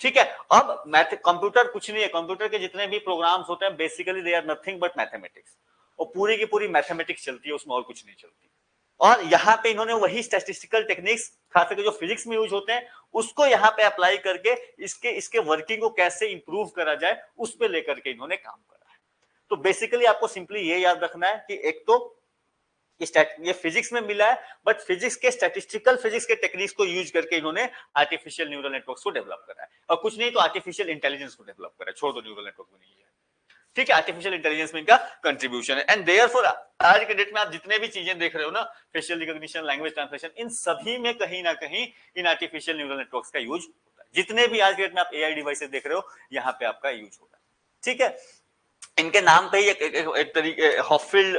ठीक है, अब कंप्यूटर कुछ नहीं है, कंप्यूटर के जितने भी प्रोग्राम्स होते हैं basically they are nothing but mathematics, और पूरी की पूरी मैथमेटिक्स चलती है उसमें, और कुछ नहीं चलती। और यहाँ पे इन्होंने वही स्टैटिस्टिकल टेक्निक्स खास करके जो फिजिक्स में यूज होते हैं उसको यहाँ पे अप्लाई करके इसके वर्किंग को कैसे इंप्रूव करा जाए उस पर लेकर के इन्होंने काम करा है। तो बेसिकली आपको सिंपली ये याद रखना है कि एक तो ये फिजिक्स में मिला है, बट फिजिक्स के स्टैटिस्टिकल फिजिक्स के टेक्निक्स को यूज करके इन्होंने आर्टिफिशियल न्यूरल नेटवर्क्स को डेवलप करा है, और कुछ नहीं तो आर्टिफिशियल इंटेलिजेंस को डेवलप करा है, छोड़ दो न्यूरल नेटवर्क में नहीं है। ठीक है, आर्टिफिशियल इंटेलिजेंस में इनका कंट्रीब्यूशन है। एंड देयरफॉर आज के डेट में आप जितने भी चीजें देख रहे हो ना, फेशियल रिकॉग्निशन, लैंग्वेज ट्रांसलेशन, इन सभी में कहीं ना कहीं इन आर्टिफिशियल न्यूरल नेटवर्क्स का यूज होता है। जितने भी आज के डेट में आप एआई डिवाइसेस देख रहे हो यहाँ पे आपका यूज होगा। ठीक है, इनके नाम पे ही एक तरीके हॉफिल्ड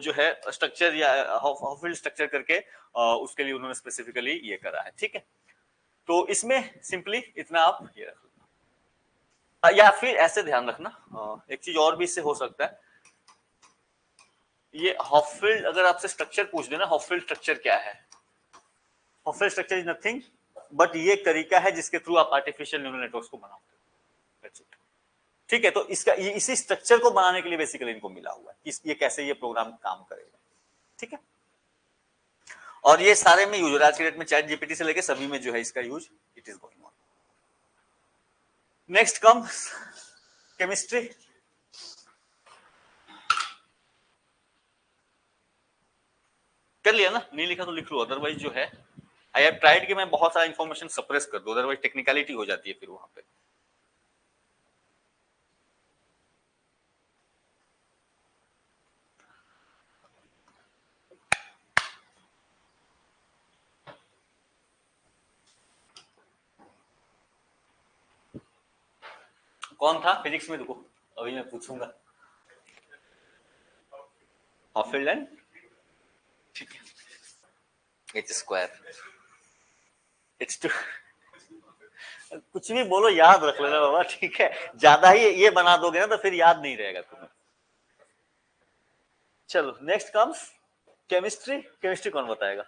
जो है स्ट्रक्चर या हॉफिल्ड स्ट्रक्चर करके उसके लिए उन्होंने स्पेसिफिकली ये करा है। ठीक है, तो इसमें सिंपली इतना आप ये रख लो, या फिर ऐसे ध्यान रखना, एक चीज और भी इससे हो सकता है, ये हॉफिल्ड अगर आपसे स्ट्रक्चर पूछ देना हॉफिल्ड स्ट्रक्चर क्या है, हॉफिल्ड स्ट्रक्चर इज नथिंग बट ये एक तरीका है जिसके थ्रू आप आर्टिफिशियल न्यूरल नेटवर्क्स को बनाते हो। ठीक है, तो इसका इसी स्ट्रक्चर को बनाने के लिए बेसिकली इनको मिला हुआ है कि ये कैसे ये प्रोग्राम काम करेगा। ठीक है, और ये सारे में यूज हो रहा है आज के डेट में, चैट जीपीटी से लेके सभी में जो है इसका use it is going on. Next comes chemistry. कर लिया ना, नहीं लिखा तो लिख लो, अदरवाइज जो है आई हैव ट्राइड कि मैं बहुत सारा इंफॉर्मेशन सप्रेस कर दूं, अदरवाइज टेक्निकलिटी हो जाती है फिर वहां पे। कौन था फिजिक्स में, देखो अभी मैं पूछूंगा। हॉफिल्ड एंड, ठीक है, एच स्क्वायर H2 कुछ भी बोलो याद रख लेना बाबा। ठीक है, ज्यादा ही ये बना दोगे ना तो फिर याद नहीं रहेगा तुम्हें। चलो नेक्स्ट कम्स केमिस्ट्री। केमिस्ट्री कौन बताएगा?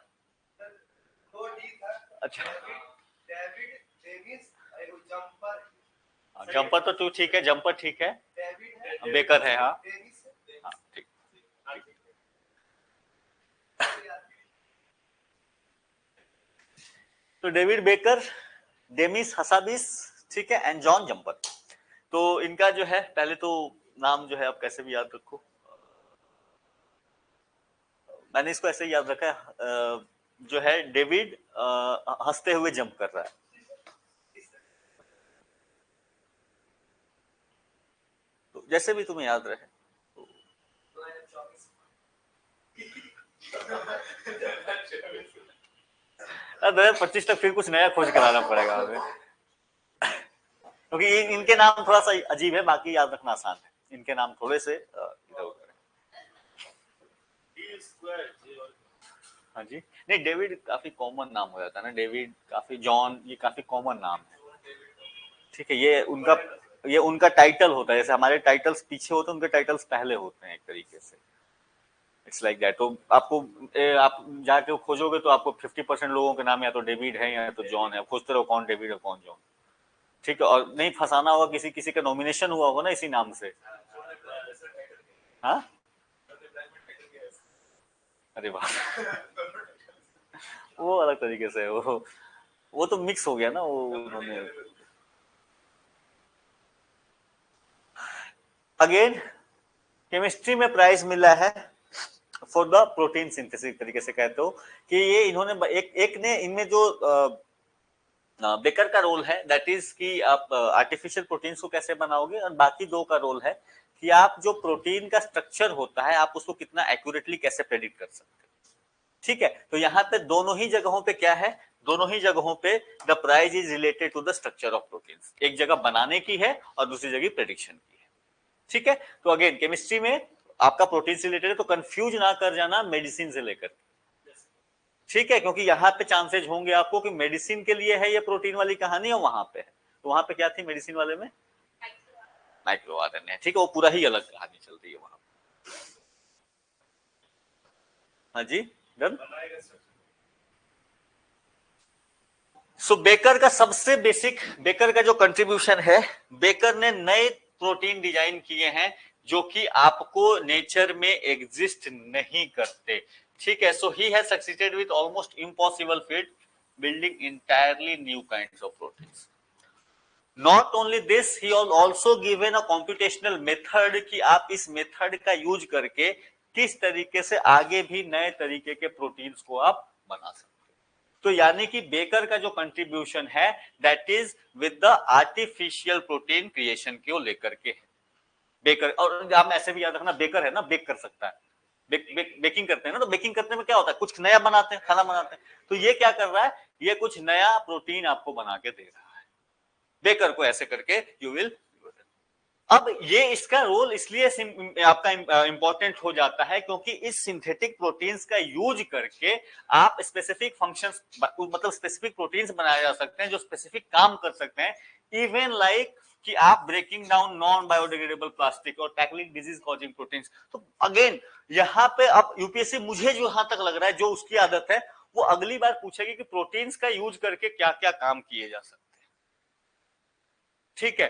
अच्छा, जंपर तो तू ठीक है, जंपर ठीक है, बेकर है, हाँ ठीक। तो डेविड बेकर, डेमिस हसाबिस, ठीक है, एंड जॉन जंपर। तो इनका जो है पहले तो नाम जो है आप कैसे भी याद रखो, मैंने इसको ऐसे याद रखा है, जो है डेविड हंसते हुए जंप कर रहा है। तो जैसे भी तुम्हें याद रहे। 2025 तक फिर कुछ नया खोज कराना पड़ेगा हमें, क्योंकि इनके नाम थोड़ा सा अजीब है, बाकी याद रखना आसान है, इनके नाम थोड़े से इधर उधर है। हाँ जी, नहीं डेविड काफी कॉमन नाम हो जाता है ना, डेविड काफी, जॉन ये काफी कॉमन नाम है। ठीक है, ये उनका टाइटल होता है, जैसे हमारे टाइटल्स पीछे होते हैं उनके टाइटल्स पहले होते हैं एक तरीके से, इट्स लाइक दैट। तो आपको आप जाके खोजोगे तो आपको 50% लोगों के नाम या तो डेविड है या तो जॉन है, खोजते रहो कौन डेविड है कौन जॉन। ठीक है, और नहीं फंसाना होगा, किसी किसी का नॉमिनेशन हुआ होगा ना इसी नाम से। हाँ, अरे वाह वो अलग तरीके से वो तो मिक्स हो गया ना, वो उन्होंने अगेन केमिस्ट्री में प्राइज मिला है फॉर द प्रोटीन सिंथेसिस तरीके से कहते हो कि ये इन्होंने एक ने इनमें जो बेकर का रोल है दैट इज कि आप आर्टिफिशियल प्रोटीन्स को कैसे बनाओगे, और बाकी दो का रोल है कि आप जो प्रोटीन का स्ट्रक्चर होता है आप उसको कितना एक्यूरेटली कैसे प्रेडिक्ट कर सकते हो। ठीक है, तो यहाँ पे दोनों ही जगहों पे क्या है, दोनों ही जगहों पे the prize is related to the structure of proteins. एक जगह बनाने की है और दूसरी जगह प्रेडिक्शन की है। ठीक है, तो अगेन केमिस्ट्री में आपका प्रोटीन से रिलेटेड है, तो कंफ्यूज ना कर जाना मेडिसिन से लेकर। ठीक है, क्योंकि यहाँ पे चांसेस होंगे आपको कि मेडिसिन के लिए है ये प्रोटीन वाली कहानी और वहां पे है, तो वहां पे क्या थी मेडिसिन वाले में माइक्रो आरएनए। ठीक है, वो पूरा ही अलग कहानी चल रही है वहां। हाँ जी, डन। सो बेकर का सबसे बेसिक, बेकर का जो कंट्रीब्यूशन है, बेकर ने नए प्रोटीन डिजाइन किए हैं जो कि आपको नेचर में एग्जिस्ट नहीं करते। ठीक है, so he has succeeded with almost impossible feat building entirely new kinds of proteins. Not only this, he also given a computational method कि आप इस मेथड का यूज करके किस तरीके से आगे भी नए तरीके के प्रोटीन्स को आप बना सकते। तो यानी कि बेकर का जो कंट्रीब्यूशन है that is with the artificial protein creation को लेकर के है बेकर। और आप ऐसे भी याद रखना, बेकर है ना, बेक कर सकता है, बेकिंग करते हैं ना, तो बेकिंग करने में क्या होता है, कुछ नया बनाते हैं, खाना बनाते हैं, तो ये क्या कर रहा है, ये कुछ नया प्रोटीन आपको बना के दे रहा है। बेकर को ऐसे करके यू विल। अब ये इसका रोल इसलिए आपका इंपॉर्टेंट हो जाता है क्योंकि इस सिंथेटिक प्रोटीन्स का यूज करके आप स्पेसिफिक फंक्शंस, मतलब स्पेसिफिक प्रोटीन्स बनाए जा सकते हैं जो स्पेसिफिक काम कर सकते हैं। इवन लाइक कि आप breaking down non biodegradable plastic और टैकलिंग डिजीज कॉजिंग प्रोटीन्स। तो अगेन यहाँ पे अब यूपीएससी मुझे जो यहां तक लग रहा है, जो उसकी आदत है, वो अगली बार पूछेगी कि प्रोटीन्स का यूज करके क्या क्या काम किए जा सकते हैं। ठीक है,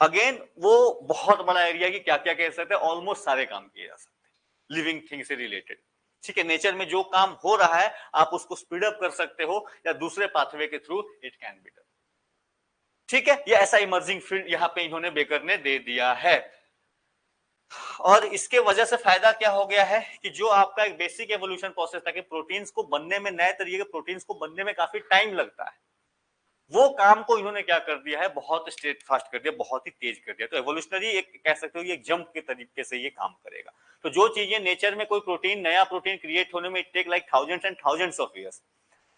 अगेन वो बहुत बड़ा एरिया कि क्या क्या कह सकते हैं, ऑलमोस्ट सारे काम किए जा सकते हैं लिविंग थिंग से रिलेटेड। ठीक है, नेचर में जो काम हो रहा है आप उसको स्पीड अप कर सकते हो या दूसरे पाथवे के through it can be done. ठीक है, ये ऐसा इमर्जिंग फील्ड यहां पे इन्होंने बेकर ने दे दिया है। और इसके वजह से फायदा क्या हो गया है कि जो आपका एक बेसिक एवोल्यूशन प्रोसेस था कि प्रोटीन्स को बनने में, नए तरीके के प्रोटीन्स को बनने में काफी टाइम लगता है, वो काम को इन्होंने क्या कर दिया है, बहुत स्ट्रेट फास्ट कर दिया, बहुत ही तेज कर दिया। तो एवोल्यूशनरी एक कह सकते हो, ये जंप के तरीके से ये काम करेगा। तो जो चीजें नेचर में कोई प्रोटीन, नया प्रोटीन क्रिएट होने में it take like thousands and thousands of years,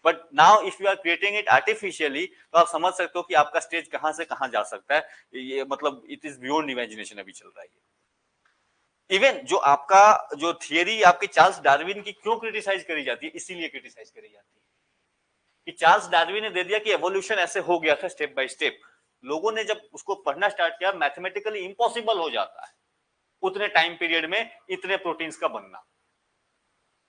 but now if you are creating it artificially, तो आप समझ सकते हो कि आपका स्टेज कहां से कहां जा सकता है। ये मतलब इट इज बियॉन्ड इमेजिनेशन अभी चल रहा है। इवन जो आपका जो थियरी आपकी चार्ल्स डार्विन की क्यों क्रिटिसाइज करी जाती है, इसीलिए क्रिटिसाइज करी जाती है कि चार्ल्स डार्विन ने दे दिया कि एवोल्यूशन ऐसे हो गया था स्टेप बाय स्टेप। लोगों ने जब उसको पढ़ना स्टार्ट किया, मैथमेटिकली इम्पॉसिबल हो जाता है उतने टाइम पीरियड में इतने प्रोटीन्स का बनना,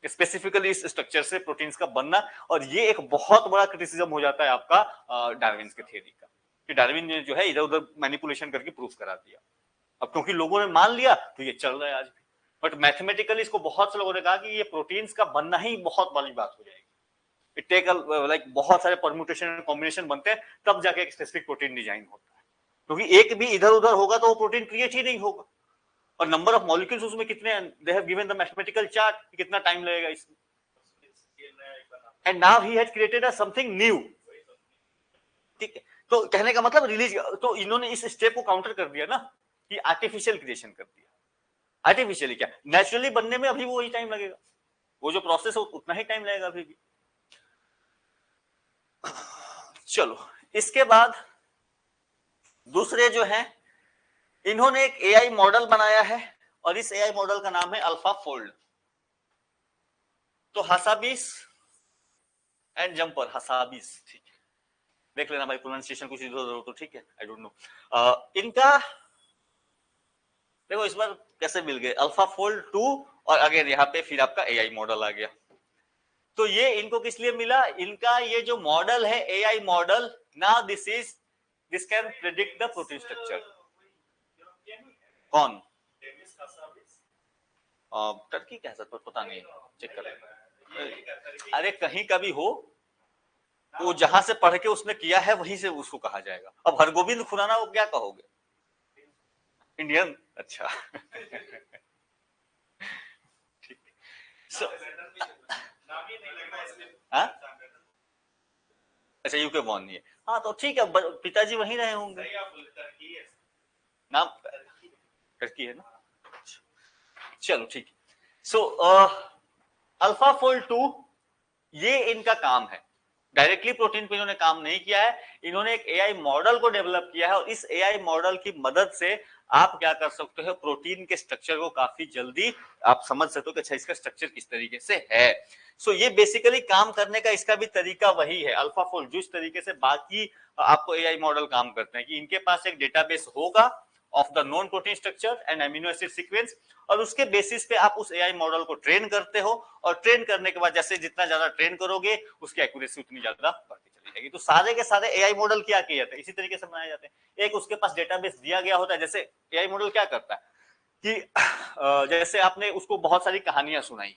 स्पेसिफिकली इस स्ट्रक्चर से प्रोटीन्स का बनना। और ये एक बहुत बड़ा क्रिटिसिज्म हो जाता है आपका डार्विन के थियरी का, कि डार्विन ने जो है इधर उधर मैनिपुलेशन करके प्रूफ करा दिया। अब क्योंकि लोगों ने मान लिया तो ये चल रहा है आज भी, बट मैथमेटिकली इसको बहुत से लोगों ने कहा कि ये प्रोटीन्स का बनना ही बहुत बड़ी बात हो जाएगी। इट टेक लाइक बहुत सारे परम्यूटेशन एंड कॉम्बिनेशन बनते हैं तब जाके एक स्पेसिफिक प्रोटीन डिजाइन होता है, क्योंकि एक भी इधर उधर होगा तो वो प्रोटीन क्रिएट ही नहीं होगा। और नंबर ऑफ मॉलिक्यूल्स उसमें कितने, they have given the mathematical chart, कितना टाइम लगेगा इसमें। And now he has created something new. ठीक है, तो कहने का मतलब रिलीज, तो इन्होंने इस स्टेप को काउंटर कर दिया ना कि आर्टिफिशियल क्रिएशन कर दिया। आर्टिफिशियली क्या, नेचुरली बनने में अभी वो ही टाइम लगेगा, वो जो प्रोसेस है उतना ही टाइम लगेगा अभी भी। चलो, इसके बाद दूसरे जो हैं, इन्होंने एक एआई मॉडल बनाया है और इस एआई मॉडल का नाम है अल्फा फोल्ड। तो हसाबीस एंड जंपर, हसाबीस, ठीक है, देख लेना भाई प्रोनाउंसिएशन कुछ इधर उधर हो तो ठीक है, आई डोंट नो। इनका देखो इस बार कैसे मिल गए, अल्फा फोल्ड 2 और अगेन यहाँ पे फिर आपका एआई मॉडल आ गया। तो ये इनको किस लिए मिला, इनका ये जो मॉडल है AI model, now this can predict the protein structure. कौन, टर्की कह सकते, पता नहीं, चेक कर। अरे कहीं का भी हो, वो जहां से पढ़ के उसने किया है वहीं से उसको कहा जाएगा। अब हरगोविंद खुराना वो क्या कहोगे, इंडियन, अच्छा। So, नाम ही नहीं लग रहा है इसमें। हाँ? अच्छा यूके बॉर्न नहीं है, हाँ तो ठीक है, पिताजी वहीं रहे होंगे। सही आप टर्की है। नाम टर्की है ना, चलो ठीक है। सो अल्फा फोल्ड 2 ये इनका काम है, डायरेक्टली प्रोटीन पे इन्होंने काम नहीं किया है, इन्होंने एक एआई मॉडल को डेवलप किया है और इस एआई मॉडल की मदद से आप क्या कर सकते हो, प्रोटीन के स्ट्रक्चर को काफी जल्दी आप समझ सकते हो कि अच्छा इसका स्ट्रक्चर किस तरीके से है। सो ये बेसिकली काम करने का इसका भी तरीका वही है, अल्फा फोल्ड जिस तरीके से बाकी आपको एआई मॉडल काम करते हैं कि इनके पास एक डेटाबेस होगा of the non protein structure and amino acid sequence, और उसके बेसिस पे आप उस एआई मॉडल को ट्रेन करते हो, और ट्रेन करने के बाद जैसे जितना ज्यादा ट्रेन करोगे उसकी एक्यूरेसी उतनी ज्यादा बढ़ती चली जाएगी। तो सारे के सारे एआई मॉडल क्या किए जाते हैं, इसी तरीके से बनाए जाते हैं। एक उसके पास डेटाबेस दिया गया होता है, जैसे एआई मॉडल क्या करता है कि जैसे आपने उसको बहुत सारी कहानियां सुनाई,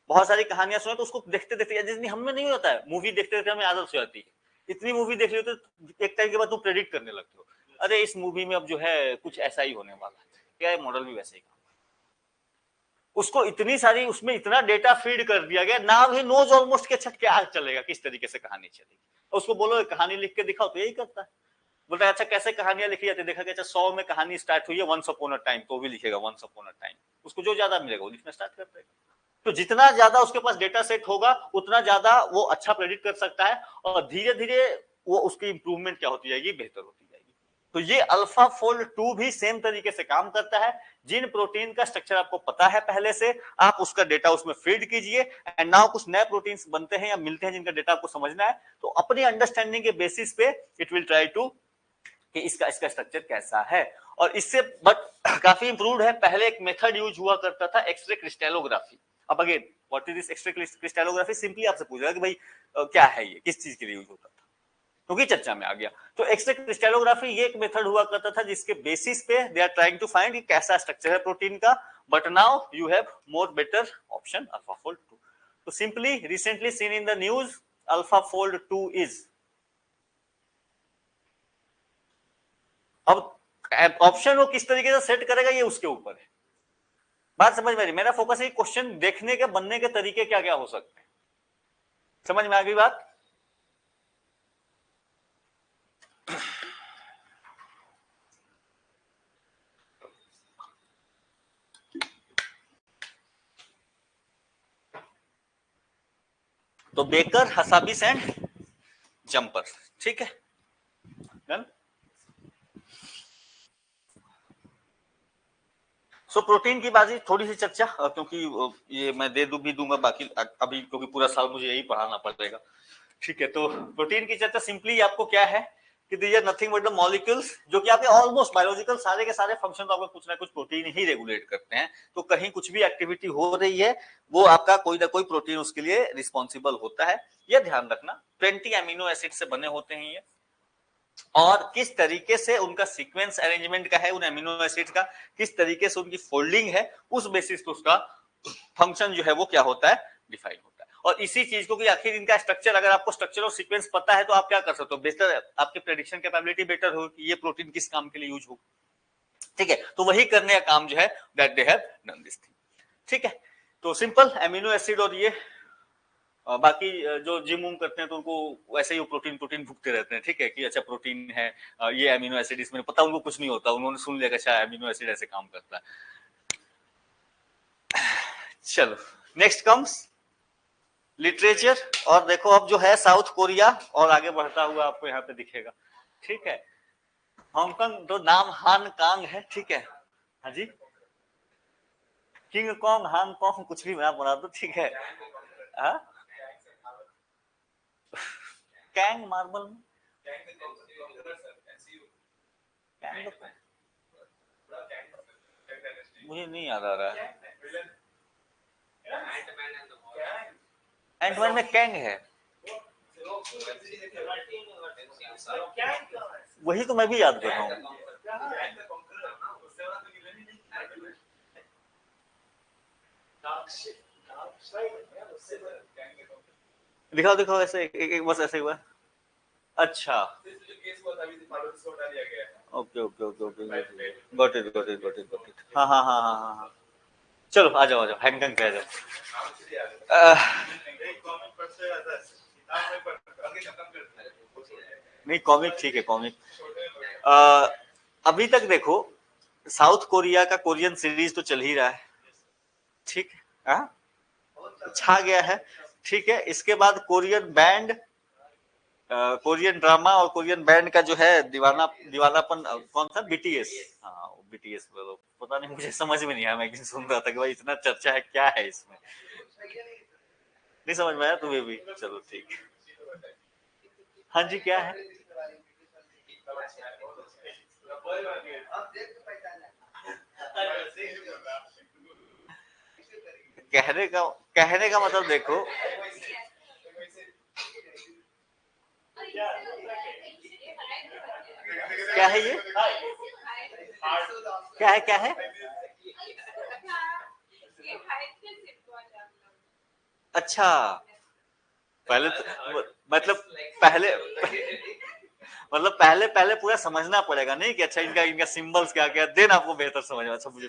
बहुत सारी कहानियां सुनाई, तो उसको देखते देखते, जितनी हमें नहीं होता है, मूवी देखते देखते हमें आदत हो जाती है, इतनी मूवी देख ली तो एक टाइम के बाद तुम प्रेडिक्ट करने लगते हो, अरे इस मूवी में अब जो है कुछ ऐसा ही होने वाला है, एआई मॉडल भी वैसे ही काम, उसको इतनी सारी, उसमें इतना डेटा फीड कर दिया गया, ना भी नोज ऑलमोस्ट के अच्छा क्या चलेगा, किस तरीके से कहानी चलेगी, उसको बोलो कहानी लिख के दिखाओ तो यही करता है, बोलता है अच्छा कैसे कहानियां लिखी जाती है, देखा गया 100 में कहानी स्टार्ट हुई है वंस अपॉन अ टाइम, तो भी लिखेगा वंस अपॉन अ टाइम, उसको जो ज्यादा मिलेगा वो लिखना स्टार्ट कर देगा। तो जितना ज्यादा उसके पास डेटा सेट होगा उतना ज्यादा वो अच्छा प्रेडिक्ट कर सकता है, और धीरे धीरे वो उसकी इंप्रूवमेंट क्या होती जाएगी, बेहतर होती जाएगी। तो ये अल्फा फोल्ड 2 भी सेम तरीके से काम करता है, जिन प्रोटीन का स्ट्रक्चर आपको पता है पहले से, आप उसका डेटा उसमें फीड कीजिए, एंड नाउ कुछ नए प्रोटीन्स बनते हैं या मिलते हैं जिनका डेटा आपको समझना है, तो अपनी अंडरस्टैंडिंग के बेसिस पे इट विल ट्राई टू कि इसका स्ट्रक्चर कैसा है, और इससे बट काफी इंप्रूव्ड है। पहले एक मेथड यूज हुआ करता था, एक्सरे क्रिस्टलोग्राफी। अब again what is this x-ray crystallography, simply आपसे पूछ रहा है कि भाई क्या है ये, किस चीज के लिए यूज होता था, क्योंकि चर्चा में आ गया। तो एक्सरे क्रिस्टलोग्राफी ये एक मेथड हुआ करता था जिसके बेसिस पे they are trying to find कि कैसा स्ट्रक्चर है प्रोटीन का, but now you have more better option AlphaFold 2। तो simply recently seen in the news, AlphaFold 2 is, अब ऑप्शन वो किस तरीके से सेट करेगा ये उसके ऊपर है, बात समझ में आ रही, मेरा फोकस है क्वेश्चन देखने के बनने के तरीके क्या क्या हो सकते हैं, समझ में आ गई बात। तो बेकर, हसाबिस एंड जंपर, ठीक है डन। सो प्रोटीन की बाजी थोड़ी सी चर्चा, क्योंकि ये मैं दे दूं भी दूंगा बाकी अभी, क्योंकि पूरा साल मुझे यही पढ़ाना पड़ेगा, ठीक है। तो प्रोटीन की चर्चा सिंपली आपको क्या है कि these are nothing but the molecules, जो कि आपके ऑलमोस्ट बायोलॉजिकल सारे के सारे फंक्शन तो आपका कुछ ना कुछ प्रोटीन ही रेगुलेट करते हैं। तो कहीं कुछ भी एक्टिविटी हो रही है वो आपका कोई ना कोई प्रोटीन उसके लिए रिस्पॉन्सिबल होता है, यह ध्यान रखना। 20 अमीनो एसिड से बने होते हैं ये, और किस तरीके से उनका सीक्वेंस अरेंजमेंट का है, उन एमिनो एसिड का किस तरीके से उनकी फोल्डिंग है, उस बेसिस पे उसका फंक्शन जो है वो क्या होता है, डिफाइन होता है। और इसी चीज को कि आखिर इनका स्ट्रक्चर, अगर आपको स्ट्रक्चर और सीक्वेंस पता है तो आप क्या कर सकते हो, बेहतर आपकी प्रेडिक्शन कैपेबिलिटी बेटर हो कि ये प्रोटीन किस काम के लिए यूज हो, ठीक है। तो वही करने का काम जो है that they have done this thing, ठीक है। तो सिंपल एमिनो एसिड, और ये बाकी जो जिम वूम करते हैं तो उनको वैसे ही प्रोटीन प्रोटीन भुगते रहते हैं, ठीक है, कि अच्छा प्रोटीन है, ये अमीनो एसिड, इसमें पता उनको कुछ नहीं होता, उन्होंने सुन लिया अच्छा अमीनो एसिड ऐसे काम करता है। चलो नेक्स्ट कम्स लिटरेचर, और देखो अब जो है साउथ कोरिया और आगे बढ़ता हुआ आपको यहाँ पे दिखेगा, ठीक है। हांगकांग तो नाम हान कांग है, ठीक है, हाँ जी, किंग कॉन्ग, हांगकांग, कुछ भी नाम बना दो, ठीक है। हाँ? कैंग मार्बल में कैंग, मुझे नहीं याद आ रहा है, एंटमैन में कैंग है, वही तो मैं भी याद कर रहा हूँ। दिखाओ दिखाओ ऐसे एक बस ऐसे हुआ, अच्छा okay okay okay okay, got it got it got it got it, हाँ हाँ हाँ हाँ हाँ, चलो आ जाओ हैंगकांग पे आ जाओ। नहीं कॉमिक ठीक है कॉमिक। अभी तक देखो साउथ कोरिया का कोरियन सीरीज तो चल ही रहा है, ठीक है, हाँ छा गया है, ठीक है। इसके बाद कोरियन बैंड, कोरियन ड्रामा और कोरियन बैंड का जो है दीवानापन कौन था, बीटीएस। हाँ बीटीएस पता नहीं, मुझे समझ में नहीं आया, मैं एक दिन सुन रहा था कि भाई इतना चर्चा है क्या है इसमें, नहीं समझ में आया तुम्हें भी, चलो ठीक। हाँ जी क्या है, कहने का मतलब देखो, क्या है ये, क्या है अच्छा पहले तो मतलब पहले मतलब पहले पूरा समझना पड़ेगा नहीं कि अच्छा इनका सिंबल्स क्या क्या, देन आपको बेहतर समझ में। अच्छा मुझे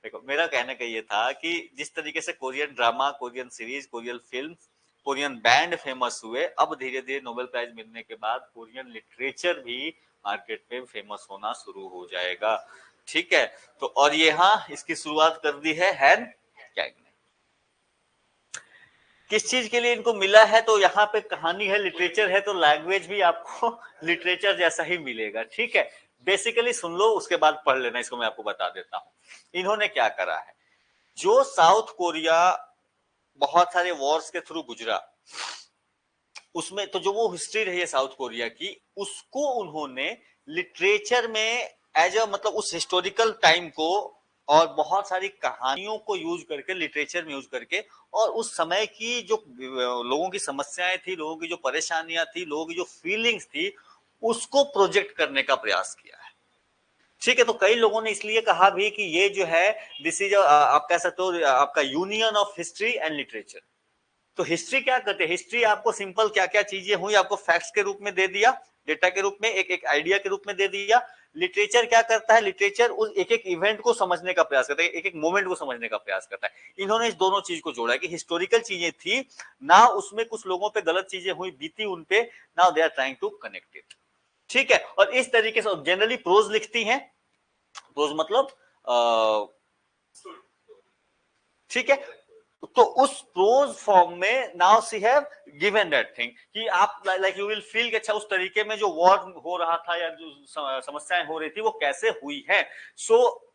देखो मेरा कहने का ये था कि जिस तरीके से Korean drama, Korean series, Korean film, Korean band famous हुए, अब धीरे धीरे नोबेल प्राइज मिलने के बाद कोरियन लिटरेचर भी मार्केट में फेमस होना शुरू हो जाएगा, ठीक है। तो और यहाँ इसकी शुरुआत कर दी है हैन कैंग ने। किस चीज के लिए इनको मिला है, तो यहाँ पे कहानी है, लिटरेचर है, तो लैंग्वेज भी आपको लिटरेचर जैसा ही मिलेगा, ठीक है। बेसिकली सुन लो उसके बाद पढ़ लेना, इसको मैं आपको बता देता हूं इन्होंने क्या करा है। जो साउथ कोरिया बहुत सारे वॉर्स के थ्रू गुजरा, उसमें तो जो वो हिस्ट्री रही है साउथ कोरिया की, उसको उन्होंने लिटरेचर में एज अ मतलब उस हिस्टोरिकल टाइम को और बहुत सारी कहानियों को यूज करके, लिटरेचर में यूज करके, और उस समय की जो लोगों की समस्याएं थी, लोगों की जो परेशानियां थी, लोगों की जो फीलिंग्स थी, उसको प्रोजेक्ट करने का प्रयास किया है, ठीक है। तो कई लोगों ने इसलिए कहा भी कि ये जो है दिस इज आप कह सकते हो आपका union of history and literature. तो हिस्ट्री क्या करते हैं, हिस्ट्री आपको सिंपल क्या क्या चीजें हुई आपको फैक्ट्स के रूप में दे दिया, डेटा के रूप में, एक एक आइडिया के रूप में दे दिया। लिटरेचर क्या करता है, लिटरेचर उस एक एक इवेंट को समझने का प्रयास करता है, एक एक मोमेंट को समझने का प्रयास करता है। इन्होंने इस दोनों चीज को जोड़ा कि हिस्टोरिकल चीजें थी ना, उसमें कुछ लोगों पे गलत चीजें हुई बीती उनपे, now they are trying to connect it, ठीक है। और इस तरीके से जनरली प्रोज लिखती हैं, प्रोज मतलब ठीक है। तो उस प्रोज फॉर्म में now see have given that thing कि आप लाइक यू विल फील कि अच्छा उस तरीके में जो वॉर हो रहा था या जो समस्याएं हो रही थी वो कैसे हुई है। सो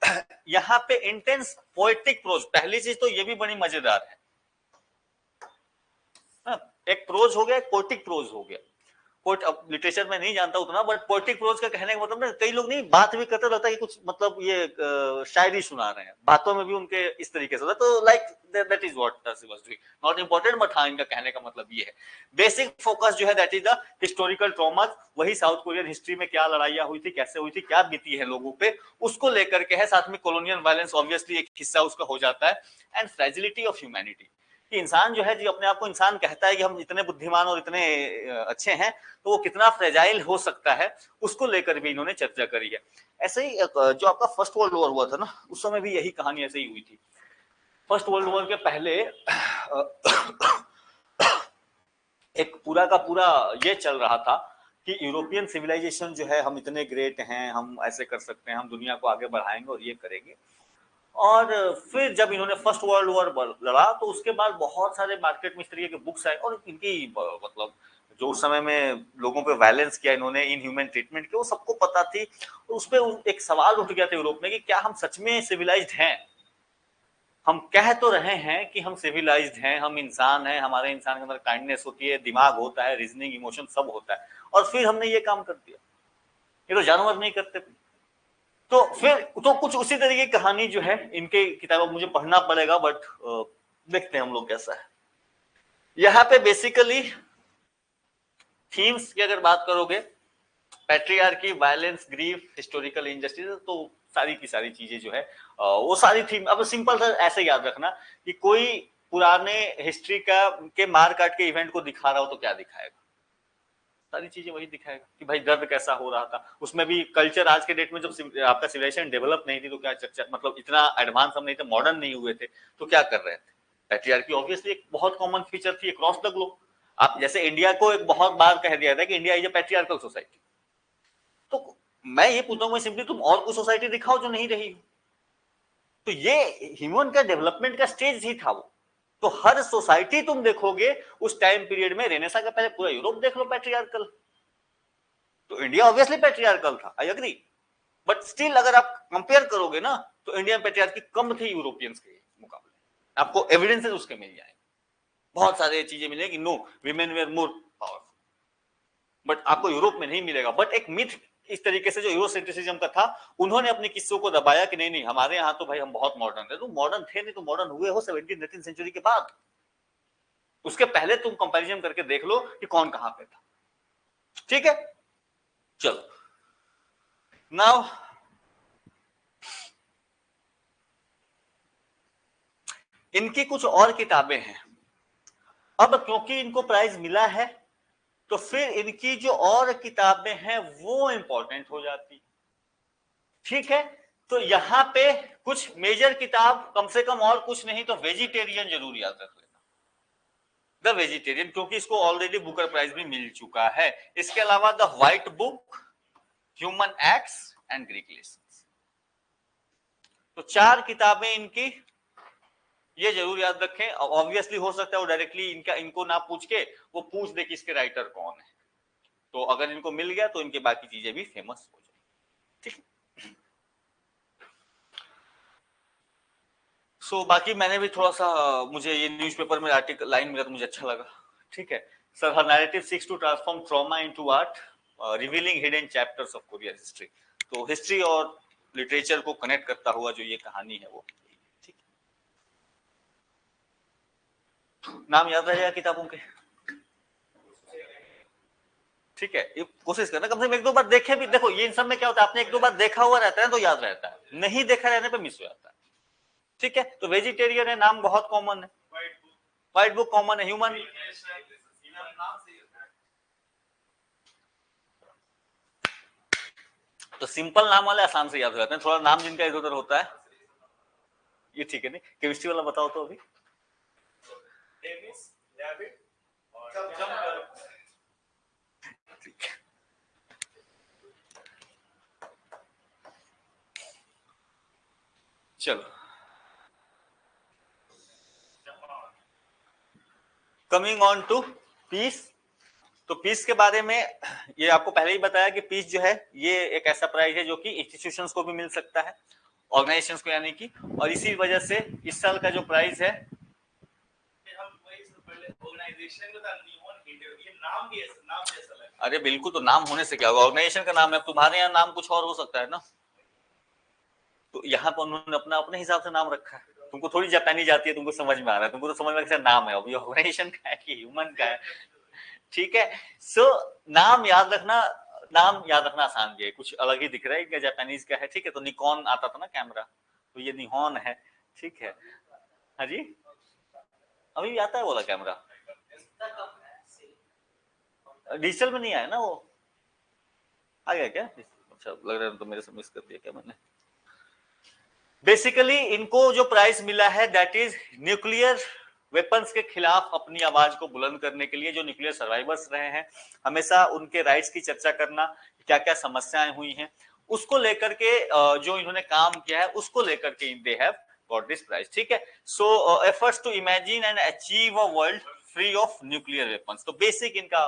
यहाँ पे इंटेंस पोएटिक प्रोज, पहली चीज तो ये भी बड़ी मजेदार है, एक प्रोज हो गया, एक पोएटिक प्रोज हो गया। पोइट अब लिटरेचर में नहीं जानता उतना, बट पोएटिक प्रोज का कहने का मतलब ना, कई लोग नहीं बात भी करते रहता है कि कुछ मतलब ये शायरी सुना रहे हैं, बातों में भी उनके इस तरीके से होता है, तो like that is what she was doing, not important, but हाँ इनका कहने का मतलब ये है। बेसिक फोकस जो है that is the historical trauma, वही साउथ कोरियन हिस्ट्री में क्या लड़ाइयां हुई थी, कैसे हुई थी, क्या बीती है लोगों पे, उसको लेकर के है। साथ में कॉलोनियल वायलेंस ऑब्वियसली एक हिस्सा उसका हो जाता है, एंड फ्रेजिलिटी ऑफ ह्यूमैनिटी, कि इंसान जो है जो अपने आप को इंसान कहता है कि हम इतने बुद्धिमान और इतने अच्छे हैं, तो वो कितना फ्रेजाइल हो सकता है, उसको लेकर भी इन्होंने चर्चा करी है। ऐसे ही जो आपका फर्स्ट वर्ल्ड वॉर हुआ था ना, उस समय भी यही कहानी ऐसे ही हुई थी। फर्स्ट वर्ल्ड वॉर के पहले एक पूरा का पूरा ये चल रहा था कि यूरोपियन सिविलाइजेशन जो है, हम इतने ग्रेट हैं, हम ऐसे कर सकते हैं, हम दुनिया को आगे बढ़ाएंगे और ये करेंगे। और फिर जब इन्होंने फर्स्ट वर्ल्ड वॉर लड़ा, तो उसके बाद बहुत सारे मार्केट में इस तरीके के बुक्स आए, और इनकी मतलब जो उस समय में लोगों पे वायलेंस किया इन्होंने, इन ह्यूमन ट्रीटमेंट की, वो सबको पता थी। तो उस पर एक सवाल उठ गया था यूरोप में कि क्या हम सच में सिविलाइज्ड हैं। हम कह तो रहे हैं कि हम सिविलाइज्ड हैं, हम इंसान हैं, हमारे इंसान के अंदर काइंडनेस होती है, दिमाग होता है, रीजनिंग, इमोशन सब होता है, और फिर हमने ये काम कर दिया, ये तो जानवर नहीं करते। तो फिर तो कुछ उसी तरीके की कहानी जो है इनके किताबों, मुझे पढ़ना पड़ेगा, बट देखते हैं हम लोग कैसा है। यहाँ पे बेसिकली थीम्स की अगर बात करोगे, patriarchy, violence, grief, historical injustice, तो सारी की सारी चीजें जो है वो सारी थीम। अब सिंपल सा ऐसे याद रखना कि कोई पुराने हिस्ट्री का के मार काट के इवेंट को दिखा रहा हो तो क्या दिखाएगा, सारी चीजें वही दिखाएगा कि भाई दर्द कैसा हो रहा था। उसमें भी कल्चर आज के डेट में जब आपका सिविलाइजेशन डेवलप नहीं थी तो क्या चर्चा, मतलब इतना एडवांस हम नहीं थे, मॉडर्न नहीं हुए थे, तो क्या कर रहे थे? पैट्रियार्की ऑब्वियसली एक बहुत कॉमन फीचर थी अक्रॉस द ग्लोब। आप जैसे इंडिया को एक बहुत बार कह दिया था कि India is a patriarchal society, तो मैं ये पूछता हूँ सिंपली तुम और कोई सोसाइटी दिखाओ जो नहीं रही। तो ये ह्यूमन का डेवलपमेंट का स्टेज ही था वो। तो हर सोसाइटी तुम देखोगे उस टाइम पीरियड में, रेनेसा का पहले पूरा यूरोप देख लो पैट्रियार्कल, तो इंडिया ऑब्वियसली पैट्रियार्कल था, आई एग्री। बट स्टिल अगर आप कंपेयर करोगे ना तो इंडियन पैट्रियार्की कम थी यूरोपियंस के मुकाबले, आपको एविडेंसेस उसके मिल जाएंगे, बहुत सारे चीजें मिलेगी, no women were more powerful, but आपको यूरोप में नहीं मिलेगा। बट एक मिथ इस तरीके से जो यूरोसेंट्रिसिज्म का था, उन्होंने अपने किस्सों को दबाया कि नहीं नहीं हमारे यहाँ तो भाई हम बहुत मॉडर्न थे। तो मॉडर्न थे नहीं तो मॉडर्न हुए हो 17th-18th सेंचुरी के बाद, उसके पहले तुम कंपैरिजन करके देख लो कि कौन कहां पे था। ठीक है, चलो नाउ इनकी कुछ और किताबें हैं। अब क्योंकि इनको प्राइज मिला है तो फिर इनकी जो और किताबें हैं वो इंपॉर्टेंट हो जाती। ठीक है, तो यहां पे कुछ मेजर किताब कम से कम और कुछ नहीं तो वेजिटेरियन जरूर याद रख लेना, द वेजिटेरियन, क्योंकि इसको ऑलरेडी बुकर प्राइज भी मिल चुका है। इसके अलावा the white book, human acts and Greek lessons, तो 4 किताबें इनकी ये जरूर याद रखें। ऑब्वियसली हो सकता है वो डायरेक्टली इनको ना पूछ के वो पूछ दे कि इसके राइटर कौन है, तो अगर इनको मिल गया तो इनकी बाकी चीजें भी फेमस हो जाएगी। ठीक है, सो बाकी मैंने भी थोड़ा सा, मुझे ये न्यूज़पेपर में आर्टिकल लाइन मिला तो मुझे अच्छा लगा। ठीक है, sir her narrative seeks to transform trauma into art, revealing hidden chapters of Korean history. तो हिस्ट्री और लिटरेचर को कनेक्ट करता हुआ जो ये कहानी है वो। ठीक, नाम याद रहेगा किताबों के? ठीक है, ये कोशिश करना कम से कम 1-2 बार देखे भी। देखो ये इन सब में क्या होता है, आपने 1-2 बार देखा हुआ रहता है तो याद रहता है, नहीं देखा रहने पे मिस हो जाता है। ठीक है, तो वेजिटेरियन है, नाम बहुत कॉमन है, व्हाइट बुक कॉमन है, ह्यूमन तो सिंपल नाम वाले आसान से याद हो जाते हैं, थोड़ा नाम जिनका इधर उधर होता है ये ठीक है नहीं। केमिस्ट्री वाला बताओ तो अभी। ठीक है, चलो कमिंग ऑन टू पीस। तो पीस के बारे में ये आपको पहले ही बताया कि पीस जो है ये एक ऐसा प्राइज है जो कि इंस्टीट्यूशंस को भी मिल सकता है, ऑर्गेनाइजेशंस को यानी कि, और इसी वजह से इस साल का जो प्राइज है अरे बिल्कुल, तो नाम होने से क्या होगा, ऑर्गेनाइजेशन का नाम है, तुम्हारे यहाँ नाम कुछ और हो सकता है ना, तो यहाँ पर उन्होंने अपना अपने हिसाब से नाम रखा है। तुमको थोड़ी जापानी जाती है, तुमको समझ में आ रहा है, तुमको तो समझ में नाम है, अभी ऑर्गेनाइजेशन का है कि ह्यूमन का है। ठीक है, सो नाम याद रखना, नाम याद रखना आसान भी है, कुछ अलग ही दिख रहा है, इनका जापानीज का है। ठीक है, तो निकॉन आता था ना कैमरा, तो ये निकॉन है। ठीक है, हाँ जी, अभी भी आता है वाला कैमरा, डिजिटल में नहीं आया ना वो, आ गया क्या? अच्छा लग रहा है तो मेरे से मिस कर दिया क्या मैंने। बेसिकली इनको जो प्राइज मिला है दैट इज न्यूक्लियर वेपन्स के खिलाफ अपनी आवाज को बुलंद करने के लिए, जो न्यूक्लियर सर्वाइवर्स रहे हैं, हमेशा उनके राइट्स की चर्चा करना, क्या क्या समस्याएं हुई हैं उसको लेकर के जो इन्होंने काम किया है उसको लेकर के they have got this prize. ठीक है, so efforts to imagine and achieve a world free of nuclear weapons, तो बेसिक इनका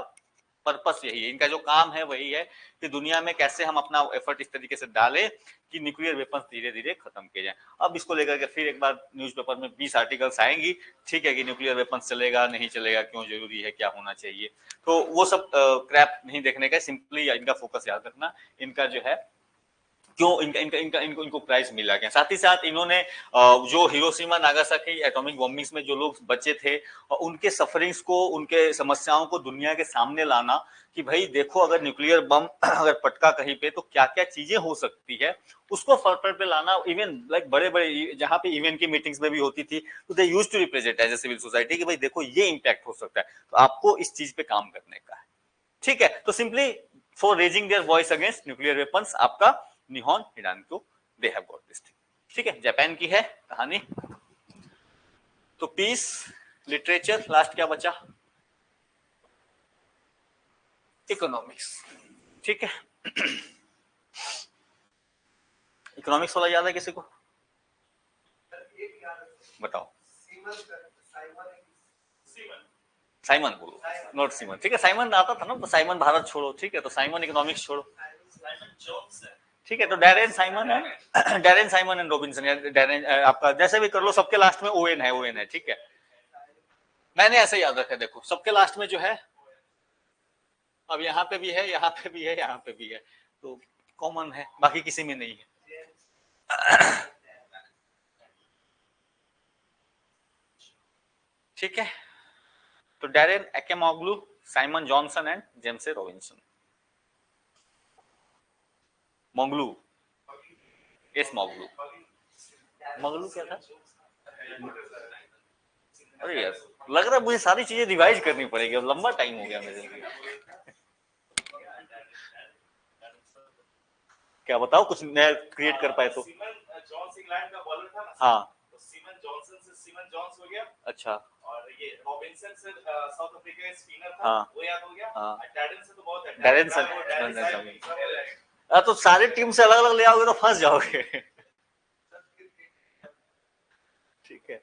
पर्पस यही है, इनका जो काम है वही है कि दुनिया में कैसे हम अपना एफर्ट इस तरीके से डालें कि न्यूक्लियर वेपन्स धीरे धीरे खत्म किए जाएं। अब इसको लेकर के फिर एक बार न्यूज़पेपर में 20 आर्टिकल्स आएंगी, ठीक है, कि न्यूक्लियर वेपन्स चलेगा नहीं चलेगा, क्यों जरूरी है, क्या होना चाहिए, तो वो सब क्रैप नहीं देखने का, सिंपली इनका फोकस याद रखना, इनका जो है क्यों इनको प्राइज मिला गया। साथ ही साथ इन्होंने जो हिरोशिमा नागासाकी एटॉमिक बॉम्बिंग्स में जो लोग बचे थे उनके सफरिंग्स को, उनके समस्याओं को दुनिया के सामने लाना कि भाई देखो अगर न्यूक्लियर बम अगर पटका कहीं पे तो क्या क्या चीजें हो सकती है, उसको फरफर पे लाना। इवन लाइक बड़े बड़े जहां पे इवन की मीटिंग्स में भी होती थी तो they used to represent as a civil society कि भाई देखो ये इम्पैक्ट हो सकता है, तो आपको इस चीज पे काम करने का है। ठीक है, तो simply for raising their voice against nuclear weapons आपका Nihon Hidankyo they have got this thing. ठीक है, जापान की है कहानी। तो पीस, लिटरेचर, लास्ट क्या बचा? इकोनॉमिक्स। ठीक है, इकोनॉमिक्स वाला याद है किसी को? बताओ। साइमन बोलो, नॉट सीमन। ठीक है, साइमन आता था ना, तो साइमन भारत छोड़ो। ठीक है, तो साइमन इकोनॉमिक्स छोड़ो। ठीक है, तो डैरेन साइमन है, डैरेन साइमन एंड रॉबिन्सन, या डैरेन आपका जैसे भी कर लो, सबके लास्ट में ओएन है, ओएन है। ठीक है, मैंने ऐसे याद रखा। देखो सबके लास्ट में जो है, अब यहाँ पे भी है, यहाँ पे भी है, यहाँ पे भी है, तो कॉमन है, बाकी किसी में नहीं है। ठीक है, तो Daron Acemoglu, Simon Johnson and James Robinson. Moglu, yes Moglu. Moglu क्या था? अरे यार, लग रहा है मुझे सारी चीजें रिवाइज करनी पड़ेगी, अब लंबा टाइम हो गया मेरे लिए। क्या बताओ, कुछ नया क्रिएट कर पाए तो। जॉन्स इंग्लैंड का बॉलर था ना, हाँ, तो सीमन जॉनसन से सीमन जॉन्स हो गया। अच्छा, और ये रॉबिन्सन से साउथ अफ्रीका का स्पिनर था, हाँ, वो याद हो गया। हाँ, डैरेन से तो बहुत है, डैरेन तो सारे टीम से अलग अलग ले आओगे तो फंस जाओगे। ठीक है,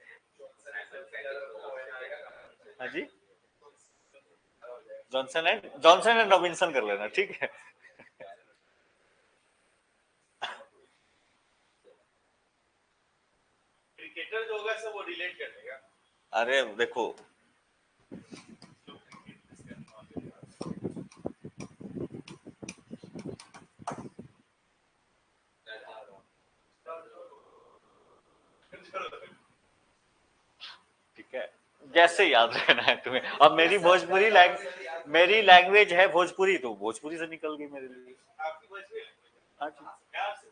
हाँ जी, जॉनसन एंड रॉबिन्सन कर लेना। ठीक है, क्रिकेटर जो होगा सब वो रिलेट कर देगा। अरे देखो, ठीक है, जैसे याद रहना है तुम्हें। अब मेरी भोजपुरी मेरी लैंग्वेज है भोजपुरी, तो भोजपुरी से निकल गई मेरे लिए। आपकी भोजपुरी हाँ जी, क्या से?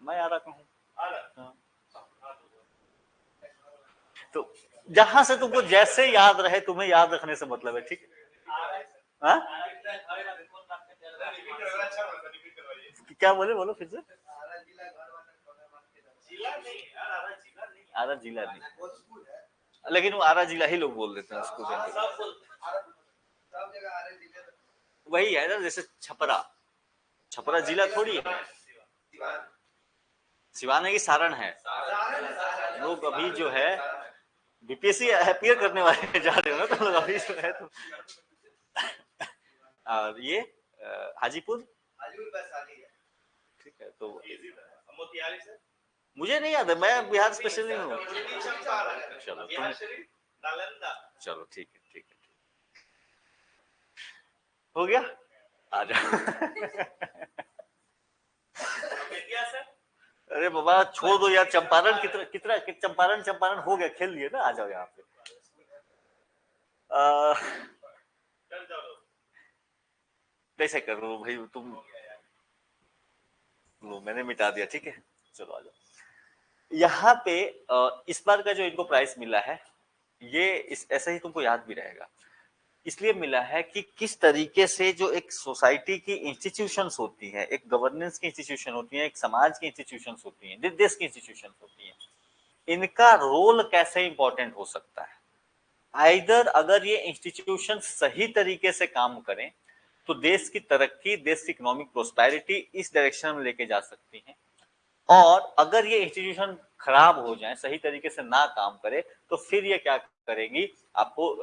मैं आ रहा हूँ। हाँ। तो जहां से तुमको जैसे याद रहे, तुम्हें याद रखने से मतलब है। ठीक है, हाँ? क्या बोले, बोलो फिर से। आरा जिला नहीं, लेकिन वो आरा जिला ही लोग बोल देते हैं उसको। वही है ना, जैसे छपरा, छपरा जिला थोड़ी है। सिवान है कि सारण है? लोग अभी जो है बीपीएससी अपीयर करने वाले जा रहे हो ना, तो लोग अभी जो है तो और ये हाजीपुर। ठीक है, तो मोतिहारी से मुझे नहीं याद है, मैं बिहार स्पेशल नहीं हूँ। चलो चलो, ठीक है, ठीक है, हो गया, आ जाओ। अरे बाबा छोड़ दो यार, चंपारण कितना कितना चंपारण हो गया, खेल लिए ना, आ जाओ यहाँ पे। कैसे कर लो भाई तुम, लो मैंने मिटा दिया। ठीक है, चलो आ जाओ यहाँ पे। इस बार का जो इनको प्राइस मिला है, ये ऐसे ही तुमको याद भी रहेगा, इसलिए मिला है कि किस तरीके से जो एक सोसाइटी की इंस्टीट्यूशंस होती है, एक गवर्नेंस की इंस्टीट्यूशन होती है, एक समाज की इंस्टीट्यूशंस होती है, देश की इंस्टीट्यूशंस होती है, इनका रोल कैसे इंपॉर्टेंट हो सकता है। आइदर अगर ये इंस्टीट्यूशन सही तरीके से काम करें तो देश की तरक्की, देश की इकोनॉमिक प्रोस्पेरिटी इस डायरेक्शन में लेके जा सकती है, और अगर ये इंस्टीट्यूशन खराब हो जाए, सही तरीके से ना काम करे, तो फिर ये क्या करेंगी, आपको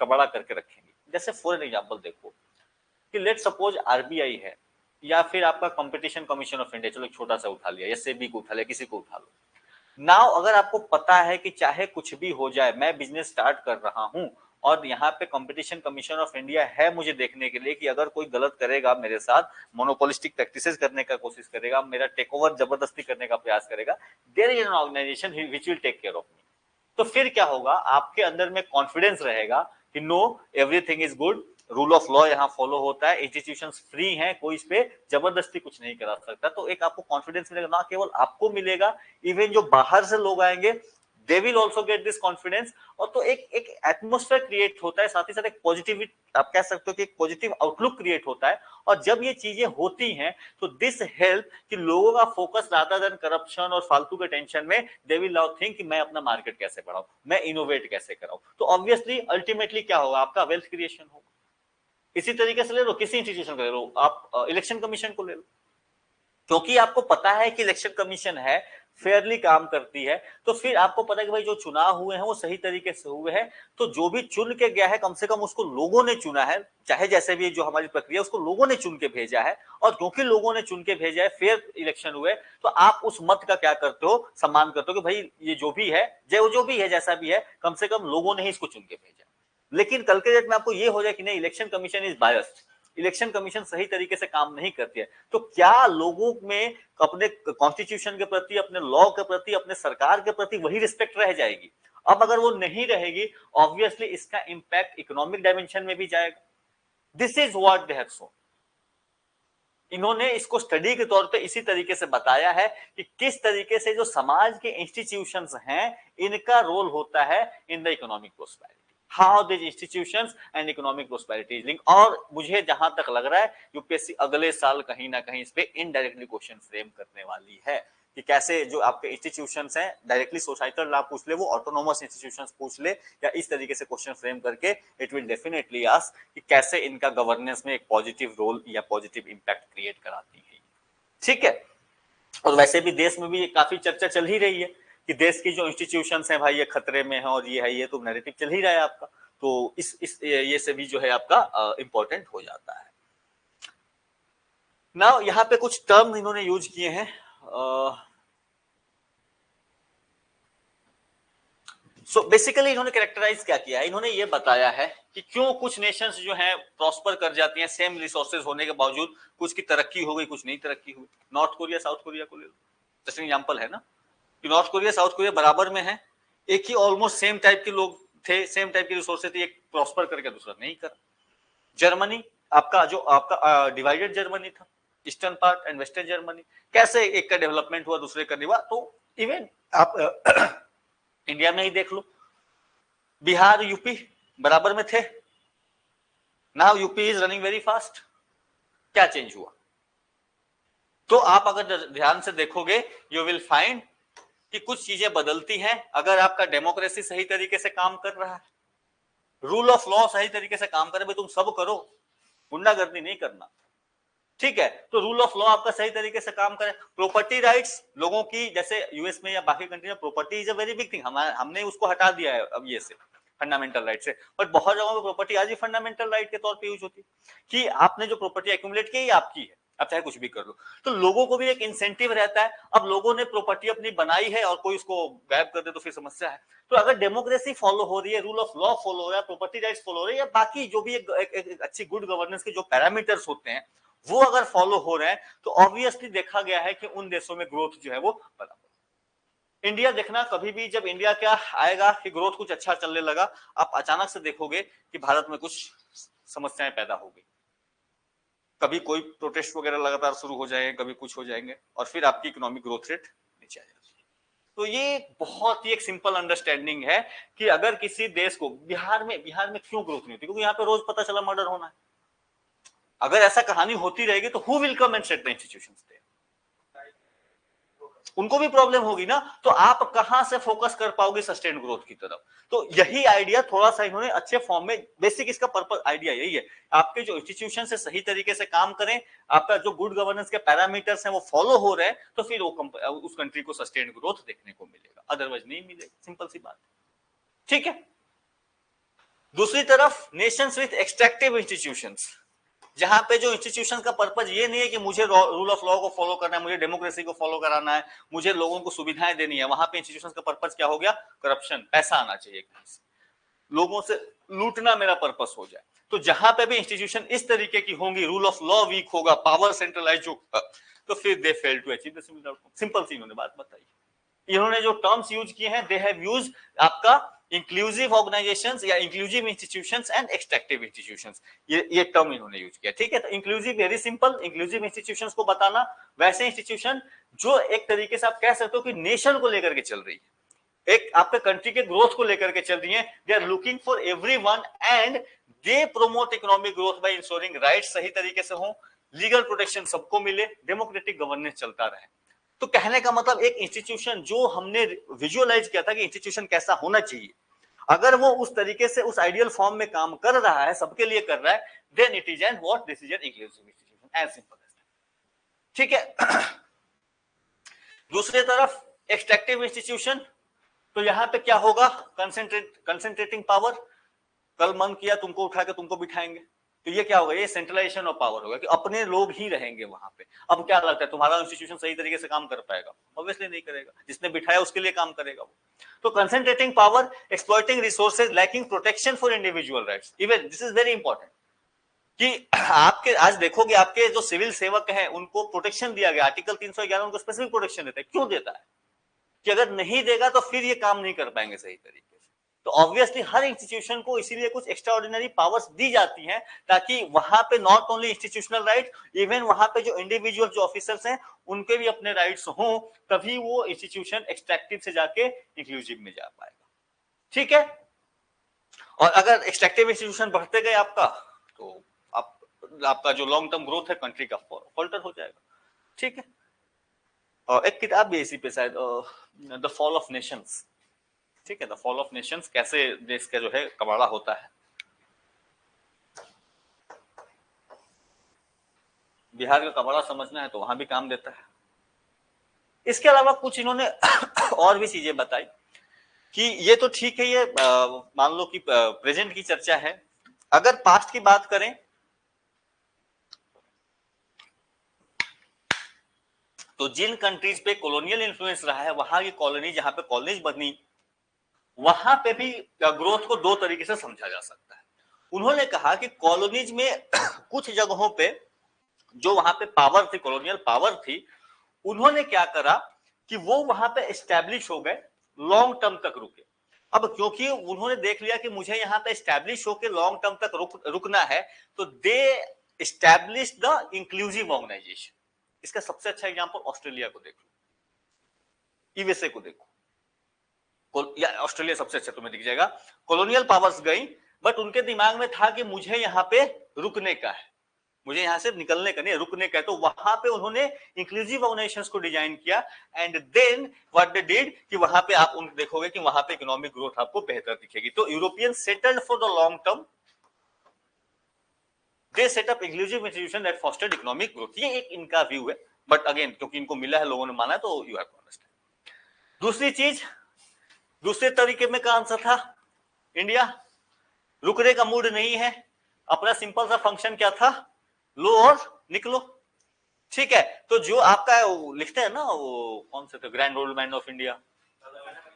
कबाड़ा करके रखेंगी। जैसे फॉर एग्जांपल देखो कि लेट सपोज आरबीआई है, या फिर आपका कंपटीशन कमीशन ऑफ इंडिया, चलो एक छोटा सा उठा लिया, या सेबी को उठा लिया, किसी को उठा लो। नाउ अगर आपको पता है कि चाहे कुछ भी हो जाए, मैं बिजनेस स्टार्ट कर रहा हूं, और यहाँ पे कंपटीशन कमीशन ऑफ इंडिया है मुझे देखने के लिए कि अगर कोई गलत करेगा मेरे साथ, मोनोपोलिस्टिक प्रैक्टिसेस करने का कोशिश करेगा, मेरा टेक ओवर जबरदस्ती करने का प्रयास करेगा, there is an organisation which will take care of me. तो फिर क्या होगा, आपके अंदर में कॉन्फिडेंस रहेगा कि no, everything is good, rule of law यहाँ फॉलो होता है, इंस्टीट्यूशंस फ्री हैं, कोई इस पे जबरदस्ती कुछ नहीं करा सकता। तो एक आपको कॉन्फिडेंस मिलेगा, ना केवल आपको मिलेगा, इवन जो बाहर से लोग आएंगे they will also get this confidence. और तो एक एटमोस्फेयर क्रिएट होता है, साथ ही साथ एक पॉजिटिविटी, आप कह सकते हो कि एक पॉजिटिव आउटलुक क्रिएट होता है। और जब ये चीजें होती हैं तो दिस हेल्प कि लोगों का फोकस रादर देन करप्शन और फालतू के टेंशन में, दे विल नाउ थिंक कि मैं अपना मार्केट कैसे बढ़ाऊं, मैं इनोवेट कैसे कराऊं। तो ऑब्वियसली अल्टीमेटली क्या होगा, आपका वेल्थ क्रिएशन होगा। इसी तरीके से ले लो, किसी इंस्टीट्यूशन को ले लो, आप इलेक्शन कमीशन को ले लो, क्योंकि आपको पता है कि इलेक्शन कमीशन है, फेयरली काम करती है, तो फिर आपको पता है कि भाई जो चुनाव हुए हैं वो सही तरीके से हुए हैं, तो जो भी चुन के गया है कम से कम उसको लोगों ने चुना है, चाहे जैसे भी जो हमारी प्रक्रिया उसको लोगों ने चुन के भेजा है। और क्योंकि लोगों ने चुन के भेजा है, फेयर इलेक्शन हुए, तो आप उस मत का क्या करते हो, सम्मान करते हो कि भाई ये जो भी है, जो भी है, जैसा भी है, कम से कम लोगों ने ही इसको चुन के भेजा। लेकिन कल के डेट में आपको ये हो जाए कि नहीं, election commission is biased, election commission सही तरीके से काम नहीं करती है, तो क्या लोगों में अपने कॉन्स्टिट्यूशन के प्रति, अपने लॉ के प्रति, अपने सरकार के प्रति वही रिस्पेक्ट रह जाएगी? अब अगर वो नहीं रहेगी, ऑब्वियसली इसका इंपैक्ट इकोनॉमिक डायमेंशन में भी जाएगा। This is what they have shown. इन्होंने इसको स्टडी के तौर पे इसी तरीके से बताया है कि किस तरीके से जो समाज के इंस्टीट्यूशंस हैं, इनका रोल होता है in the economic prosperity, how this institutions and economic prosperity is linked. और मुझे जहां तक लग रहा है यूपीएससी अगले साल कहीं ना कहीं इस पे इनडायरेक्टली क्वेश्चन फ्रेम करने वाली है कि कैसे जो आपके इंस्टीट्यूशंस हैं, डायरेक्टली सोसाइटल लॉ पूछ ले, वो ऑटोनोमस इंस्टीट्यूशंस पूछ ले, या इस तरीके से क्वेश्चन फ्रेम करके इट विल डेफिनेटली आस्क कि कैसे इनका गवर्नेंस में एक पॉजिटिव रोल या पॉजिटिव इंपैक्ट क्रिएट कराती है। ठीक है। और वैसे भी देश में भी काफी चर्चा चल ही रही है कि देश की जो इंस्टीट्यूशंस हैं भाई ये खतरे में है, और ये है, ये तो नैरेटिव चल ही रहा है आपका, तो इस ये से भी जो है आपका इंपॉर्टेंट हो जाता है। नाउ यहाँ पे कुछ टर्म इन्होंने यूज किए हैं। सो बेसिकली इन्होंने कैरेक्टराइज क्या किया है, इन्होंने ये बताया है कि क्यों कुछ नेशंस जो हैं प्रॉस्पर कर जाती हैं सेम रिसोर्सेज होने के बावजूद, कुछ की तरक्की हो गई, कुछ नहीं तरक्की हुई। नॉर्थ कोरिया साउथ कोरिया को ले लो, जैसे एग्जांपल है ना कि नॉर्थ कोरिया साउथ कोरिया बराबर में है, एक ही ऑलमोस्ट सेम टाइप के लोग थे, सेम टाइप की रिसोर्सेज थी, एक प्रॉस्पर करके दूसरा नहीं करा। जर्मनी आपका जो आपका डिवाइडेड जर्मनी था, eastern part and western Germany, कैसे एक का डेवलपमेंट हुआ दूसरे का नहीं हुआ। तो इवन आप इंडिया में ही देख लो, बिहार यूपी बराबर में थे, now UP is running very fast. क्या चेंज हुआ? तो आप अगर ध्यान से देखोगे यू विल फाइंड कि कुछ चीजें बदलती हैं। अगर आपका डेमोक्रेसी सही तरीके से काम कर रहा है, रूल ऑफ लॉ सही तरीके से काम करे, भाई तुम सब करो, गुंडागर्दी नहीं करना, ठीक है, तो रूल ऑफ लॉ आपका सही तरीके से काम करे, प्रॉपर्टी राइट्स लोगों की, जैसे यूएस में या बाकी कंट्री में property is a very big thing, हमने उसको हटा दिया है अब ये से फंडामेंटल राइट से, बट बहुत जगहों पे प्रॉपर्टी आज भी फंडामेंटल राइट के तौर पे यूज होती है कि आपने जो प्रॉपर्टी एक्यूमुलेट की आपकी है, आप चाहे कुछ भी कर लो। तो लोगों को भी एक इंसेंटिव रहता है, अब लोगों ने प्रॉपर्टी अपनी बनाई है और कोई उसको गायब कर दे तो फिर समस्या है। तो अगर डेमोक्रेसी फॉलो हो रही है, रूल ऑफ लॉ फॉलो हो रहा है, प्रॉपर्टी राइट्स फॉलो हो रही है, या बाकी जो भी एक अच्छी गुड गवर्नेंस के जो पैरामीटर्स होते हैं वो अगर फॉलो हो रहे हैं, तो ऑब्वियसली देखा गया है कि उन देशों में ग्रोथ जो है वो बराबर। इंडिया देखना, कभी भी जब इंडिया क्या आएगा कि ग्रोथ कुछ अच्छा चलने लगा, आप अचानक से देखोगे कि भारत में कुछ समस्याएं पैदा हो गई, कभी कोई प्रोटेस्ट वगैरह लगातार शुरू हो जाएंगे, कभी कुछ हो जाएंगे, और फिर आपकी इकोनॉमिक ग्रोथ रेट नीचे आ जाती है। तो ये बहुत ही एक सिंपल अंडरस्टैंडिंग है कि अगर किसी देश को, बिहार में क्यों ग्रोथ नहीं होती, क्योंकि यहाँ पे रोज पता चला मर्डर होना है। अगर ऐसा कहानी होती रहेगी तो who will come and set the institutions there, उनको भी प्रॉब्लम होगी ना, तो आप कहां से फोकस कर पाओगे सस्टेन ग्रोथ की तरफ। तो यही आइडिया थोड़ा सा इन्होंने अच्छे फॉर्म में, बेसिक इसका पर्पस आइडिया यही है, आपके जो इंस्टीट्यूशन से सही तरीके से काम करें, आपका जो गुड गवर्नेंस के पैरामीटर्स हैं वो फॉलो हो रहे हैं, तो फिर वो उस कंट्री को सस्टेन ग्रोथ देखने को मिलेगा, अदरवाइज नहीं मिलेगा, सिंपल सी बात। ठीक है। दूसरी तरफ नेशंस विथ एक्सट्रैक्टिव इंस्टीट्यूशंस, जहां पे जो इंस्टीट्यूशन का पर्पस ये नहीं है कि मुझे रूल ऑफ लॉ को फॉलो करना है, मुझे डेमोक्रेसी को फॉलो कराना है, मुझे लोगों को सुविधाएं देनी है, वहां पे इंस्टीट्यूशन का पर्पस क्या हो गया, करप्शन, पैसा आना चाहिए कहीं से, लोगों से लूटना मेरा पर्पस हो जाए। तो जहां पे भी इंस्टीट्यूशन इस तरीके की होंगी, रूल ऑफ लॉ वीक होगा, पावर सेंट्रलाइज होगा, तो फिर they fail to achieve the similar outcome. Simple सी इन्होंने बात बताई। इन्होंने जो टर्म्स यूज किए हैं, दे हैव यूज्ड आपका इंक्लूसिव ऑर्गेनाइजेशंस या inclusive institutions and extractive institutions, ये टर्म इन्होंने यूज किया। ठीक है, तो inclusive very simple, inclusive institutions को बताना, वैसे इंस्टीट्यूशन जो एक तरीके से आप कह सकते हो कि नेशन को लेकर के चल रही है, एक आपके कंट्री के ग्रोथ को लेकर के चल रही है। They are looking for everyone and they promote economic growth by ensuring right सही तरीके से हो, लीगल प्रोटेक्शन सबको मिले, डेमोक्रेटिक गवर्नेंस चलता रहे। तो कहने का मतलब एक इंस्टीट्यूशन जो हमने विजुअलाइज किया था कि इंस्टीट्यूशन कैसा होना चाहिए, अगर वो उस तरीके से उस आइडियल फॉर्म में काम कर रहा है, सबके लिए कर रहा है, then it is an what this is an inclusive institution, as simple as that. ठीक है। दूसरी तरफ एक्सट्रैक्टिव इंस्टीट्यूशन, तो यहां पे क्या होगा, कंसेंट्रेटिंग पावर, कल मन किया तुमको उठा के तुमको बिठाएंगे, तो ये क्या होगा, ये सेंट्रलाइजेशन ऑफ पावर होगा कि अपने लोग ही रहेंगे वहां पे। अब क्या लगता है तुम्हारा इंस्टीट्यूशन सही तरीके से काम कर पाएगा? ऑब्वियसली नहीं करेगा, जिसने बिठाया उसके लिए काम करेगा वो। तो concentrating power, exploiting resources, lacking protection for individual rights, even this is very important कि आपके आज देखोगे आपके जो सिविल सेवक हैं उनको प्रोटेक्शन दिया गया, आर्टिकल 311 उनको स्पेसिफिक प्रोटेक्शन देता है। क्यों देता है? कि अगर नहीं देगा तो फिर ये काम नहीं कर पाएंगे सही तरीके से। तो ऑब्वियसली हर इंस्टीट्यूशन को इसीलिए कुछ एक्स्ट्राऑर्डिनरी पावर्स दी जाती हैं, ताकि वहां पे not only institutional right, even वहां पे जो इंडिविजुअल जो ऑफिसर्स हैं उनके भी अपने राइट्स हों, तभी वो इंस्टीट्यूशन एक्सट्रैक्टिव से जाके इंक्लूसिव में जा पाएगा। ठीक है। और अगर एक्सट्रैक्टिव इंस्टीट्यूशन बढ़ते गए आपका, तो आपका जो लॉन्ग टर्म ग्रोथ है कंट्री का फॉल्टर हो जाएगा। ठीक है। और एक किताब भी इसी पे शायद, द फॉल ऑफ नेशंस। ठीक है, द फॉल ऑफ नेशंस, कैसे देश का जो है कबाड़ा होता है। बिहार का कबाड़ा समझना है तो वहां भी काम देता है। इसके अलावा कुछ इन्होंने और भी चीजें बताई कि ये तो ठीक है, ये मान लो कि प्रेजेंट की चर्चा है। अगर पास्ट की बात करें तो जिन कंट्रीज पे कॉलोनियल इन्फ्लुएंस रहा है, वहां की कॉलोनी जहां पे कॉलोनीज बनी, वहां पे भी ग्रोथ को दो तरीके से समझा जा सकता है। उन्होंने कहा कि कॉलोनीज में कुछ जगहों पे जो वहां पे पावर थी, कॉलोनियल पावर थी, उन्होंने क्या करा कि वो वहां पे एस्टैब्लिश हो गए, लॉन्ग टर्म तक रुके। अब क्योंकि उन्होंने देख लिया कि मुझे यहाँ पे एस्टैब्लिश होकर लॉन्ग टर्म तक रुकना है, तो दे एस्टैब्लिश द इंक्लूसिव ऑर्गेनाइजेशन। इसका सबसे अच्छा एग्जांपल ऑस्ट्रेलिया को देखो, यूएसए को देखो, या ऑस्ट्रेलिया सबसे अच्छा तुम्हें दिख जाएगा। कॉलोनियल पावर्स गई, बट उनके दिमाग में था कि मुझे यहाँ पे रुकने का है, मुझे यहां से निकलने का नहीं, रुकने का है। तो वहां पे उन्होंने इंक्लूसिव ऑर्गेनाइजेशंस को डिजाइन किया, and then what they did कि वहां पे आप उन देखोगे कि वहां पे इकोनॉमिक ग्रोथ आपको बेहतर दिखेगी। तो European settled for the long term, they set up inclusive institution that fostered economic growth. ये एक इनका व्यू है, बट अगेन क्योंकि इनको मिला है, लोगों ने माना है, तो यू हैव टू अंडरस्टैंड। दूसरी चीज, दूसरे तरीके में का आंसर था, इंडिया रुकने का मूड नहीं है, अपना सिंपल सा फंक्शन क्या था, लो और निकलो। ठीक है। तो जो आपका लिखते हैं ना, वो कौन से थे, grand old man of India,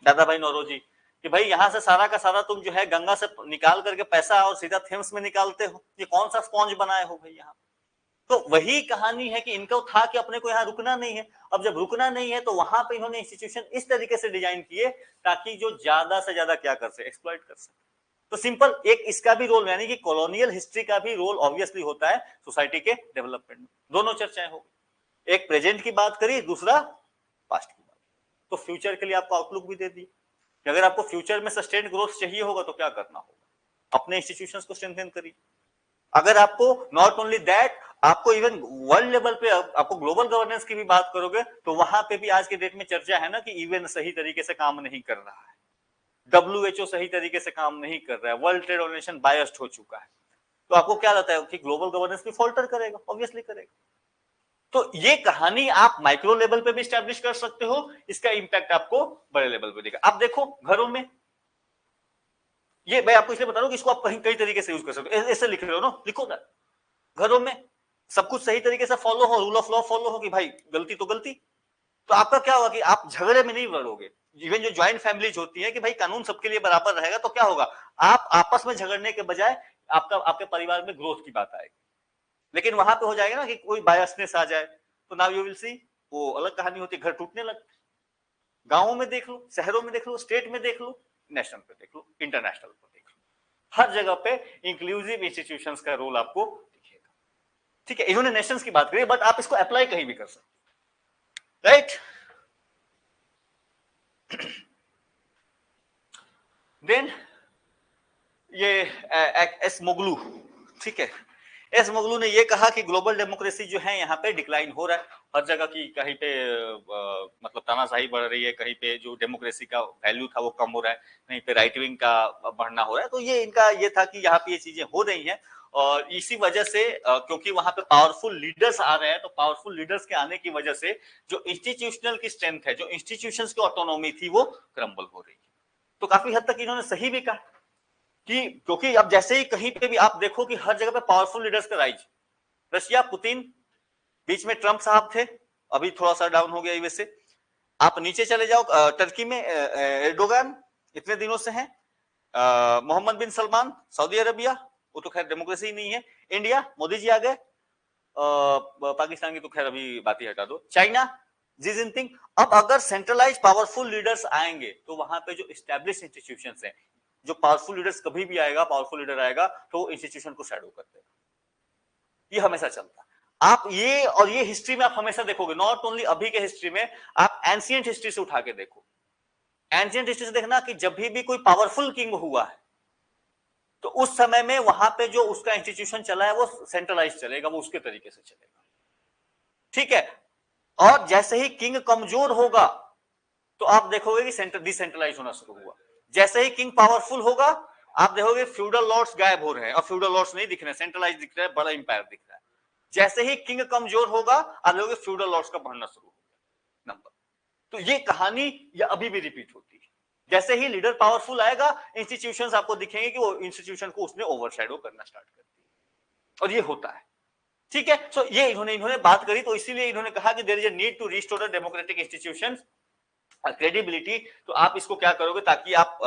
दादा भाई नौरोजी, कि भाई यहां से सारा का सारा तुम जो है गंगा से निकाल करके पैसा और सीधा थेम्स में निकालते हो, ये कौन सा स्पॉन्ज बनाए हो भाई यहाँ। तो वही कहानी है कि इनको था कि अपने को यहाँ रुकना नहीं है। अब जब रुकना नहीं है तो वहां पे इन्होंने इंस्टीट्यूशन इस तरीके से डिजाइन किए ताकि जो ज्यादा से ज्यादा क्या कर सके, एक्सप्लॉइट कर सके। तो सिंपल एक इसका भी रोल, यानी कि कॉलोनियल हिस्ट्री का भी रोल ऑब्वियसली होता है सोसाइटी के डेवलपमेंट में। दोनों चर्चाएं हो, एक प्रेजेंट की बात करी, दूसरा पास्ट की बात। तो फ्यूचर के लिए आपको आउटलुक भी दे दी कि अगर आपको फ्यूचर में सस्टेन्ड ग्रोथ चाहिए होगा तो क्या करना होगा, अपने इंस्टीट्यूशंस को स्ट्रेंथन करिए। अगर आपको नॉट ओनली दैट, आपको इवन वर्ल्ड लेवल पे आपको ग्लोबल गवर्नेंस की भी बात करोगे, तो वहां पे भी आज के डेट में चर्चा है ना कि इवन सही तरीके से काम नहीं कर रहा है, WHO सही तरीके से काम नहीं कर रहा है, वर्ल्ड ट्रेड ऑर्गेनाइजेशन बायस्ड हो चुका है। तो आपको क्या लगता है कि ग्लोबल गवर्नेंस भी फॉल्टर करेगा? ऑब्वियसली करेगा। तो ये कहानी आप माइक्रो लेवल पे भी स्टैब्लिश कर सकते हो, इसका इंपैक्ट आपको बड़े लेवल पे देगा। आप देखो घरों में, ये मैं आपको इसलिए बता रहा हूं कि इसको आप कहीं कई तरीके से यूज कर सकते हो। ऐसे लिख रहे हो ना, लिखो ना, घरों में सब कुछ सही तरीके से फॉलो हो, रूल ऑफ लॉ फॉलो हो, कि भाई गलती तो गलती, तो आपका क्या होगा कि आप झगड़े में नहीं लड़ोगे। इवन जो ज्वाइंट फैमिलीज होती है कि भाई कानून सबके लिए बराबर रहेगा, तो क्या होगा, आप आपस में झगड़ने के बजाय आपके परिवार में ग्रोथ की बात आएगी। लेकिन वहां पे हो जाएगा ना कि कोई बायसनेस आ जाए, तो नाउ यू विल सी, वो अलग कहानी होती है, घर टूटने लगते। गांवों में देख लो, शहरों में देख लो, स्टेट में देख लो, नेशनल पे देख लो, इंटरनेशनल पे देख लो, हर जगह पे इंक्लूसिव इंस्टीट्यूशंस का रोल आपको दिखेगा। ठीक है, इन्होंने नेशंस की बात करी, बट आप इसको अप्लाई कहीं भी कर सकते, राइट। देन ये एस मोगलू, ठीक है, एस मोगलू ने ये कहा कि ग्लोबल डेमोक्रेसी जो है यहाँ पे डिक्लाइन हो रहा है, हर जगह की कहीं पे मतलब तानाशाही बढ़ रही है, कहीं पे जो डेमोक्रेसी का वैल्यू था वो कम हो रहा है, कहीं पे राइट विंग का बढ़ना हो रहा है। तो ये इनका ये था कि यहाँ पे ये चीजें हो रही हैं और इसी वजह से क्योंकि वहां पे पावरफुल लीडर्स आ रहे हैं, तो पावरफुल लीडर्स के आने की वजह से जो इंस्टीट्यूशनल की स्ट्रेंथ है, जो इंस्टीट्यूशंस की ऑटोनॉमी थी वो क्रम्बल हो रही है। तो काफी हद तक इन्होंने सही भी कहा कि क्योंकि अब जैसे ही कहीं पे भी आप देखो कि हर जगह पे पावरफुल लीडर्स का राइज, रशिया पुतिन, बीच में ट्रंप साहब थे, अभी थोड़ा सा डाउन हो गया यूएसए, आप नीचे चले जाओ टर्की में एर्डोगान इतने दिनों से हैं, मोहम्मद बिन सलमान सऊदी अरबिया, वो तो खैर डेमोक्रेसी ही नहीं है, इंडिया मोदी जी आ गए, पाकिस्तान की तो खैर अभी बात ही हटा दो, चाइना जी जिनपिंग। अब अगर सेंट्रलाइज पावरफुल लीडर्स आएंगे तो वहां पे जो स्टैब्लिश इंस्टीट्यूशंस हैं, जो पावरफुल लीडर्स कभी भी आएगा, पावरफुल लीडर आएगा तो वो इंस्टीट्यूशन को शैडो कर देगा, ये हमेशा चलता है। आप ये और ये हिस्ट्री में आप हमेशा देखोगे, नॉट ओनली अभी के हिस्ट्री में, आप एंशिएंट हिस्ट्री से उठा के देखो, एंशिएंट हिस्ट्री से देखना कि जब भी कोई पावरफुल किंग हुआ है तो उस समय में वहां पे जो उसका इंस्टीट्यूशन चला है वो सेंट्रलाइज चलेगा, वो उसके तरीके से चलेगा, ठीक है। और जैसे ही किंग कमजोर होगा तो आप देखोगे कि सेंटर डिसेंट्रलाइज होना शुरू हुआ, जैसे ही किंग पावरफुल होगा आप देखोगे फ्यूडल लॉर्ड्स गायब हो रहे हैं, और फ्यूडल लॉर्ड्स नहीं दिख रहे हैं, सेंट्रलाइज दिख रहा है, बड़ा इंपायर दिख रहा है। जैसे ही किंग कमजोर होगा आप देखोगे फ्यूडल लॉर्ड्स का बढ़ना शुरू हो गया नंबर। तो ये कहानी ये अभी भी रिपीट होती है, जैसे ही लीडर पावरफुल आएगा इंस्टीट्यूशंस आपको दिखेंगे कि वो इंस्टीट्यूशन को उसने ओवरशैडो करना स्टार्ट कर दिया, और ये होता है, ठीक है। सो ये इन्होंने बात करी, तो इसीलिए इन्होंने कहा कि there is a need to restore democratic institutions credibility. तो आप इसको क्या करोगे ताकि आप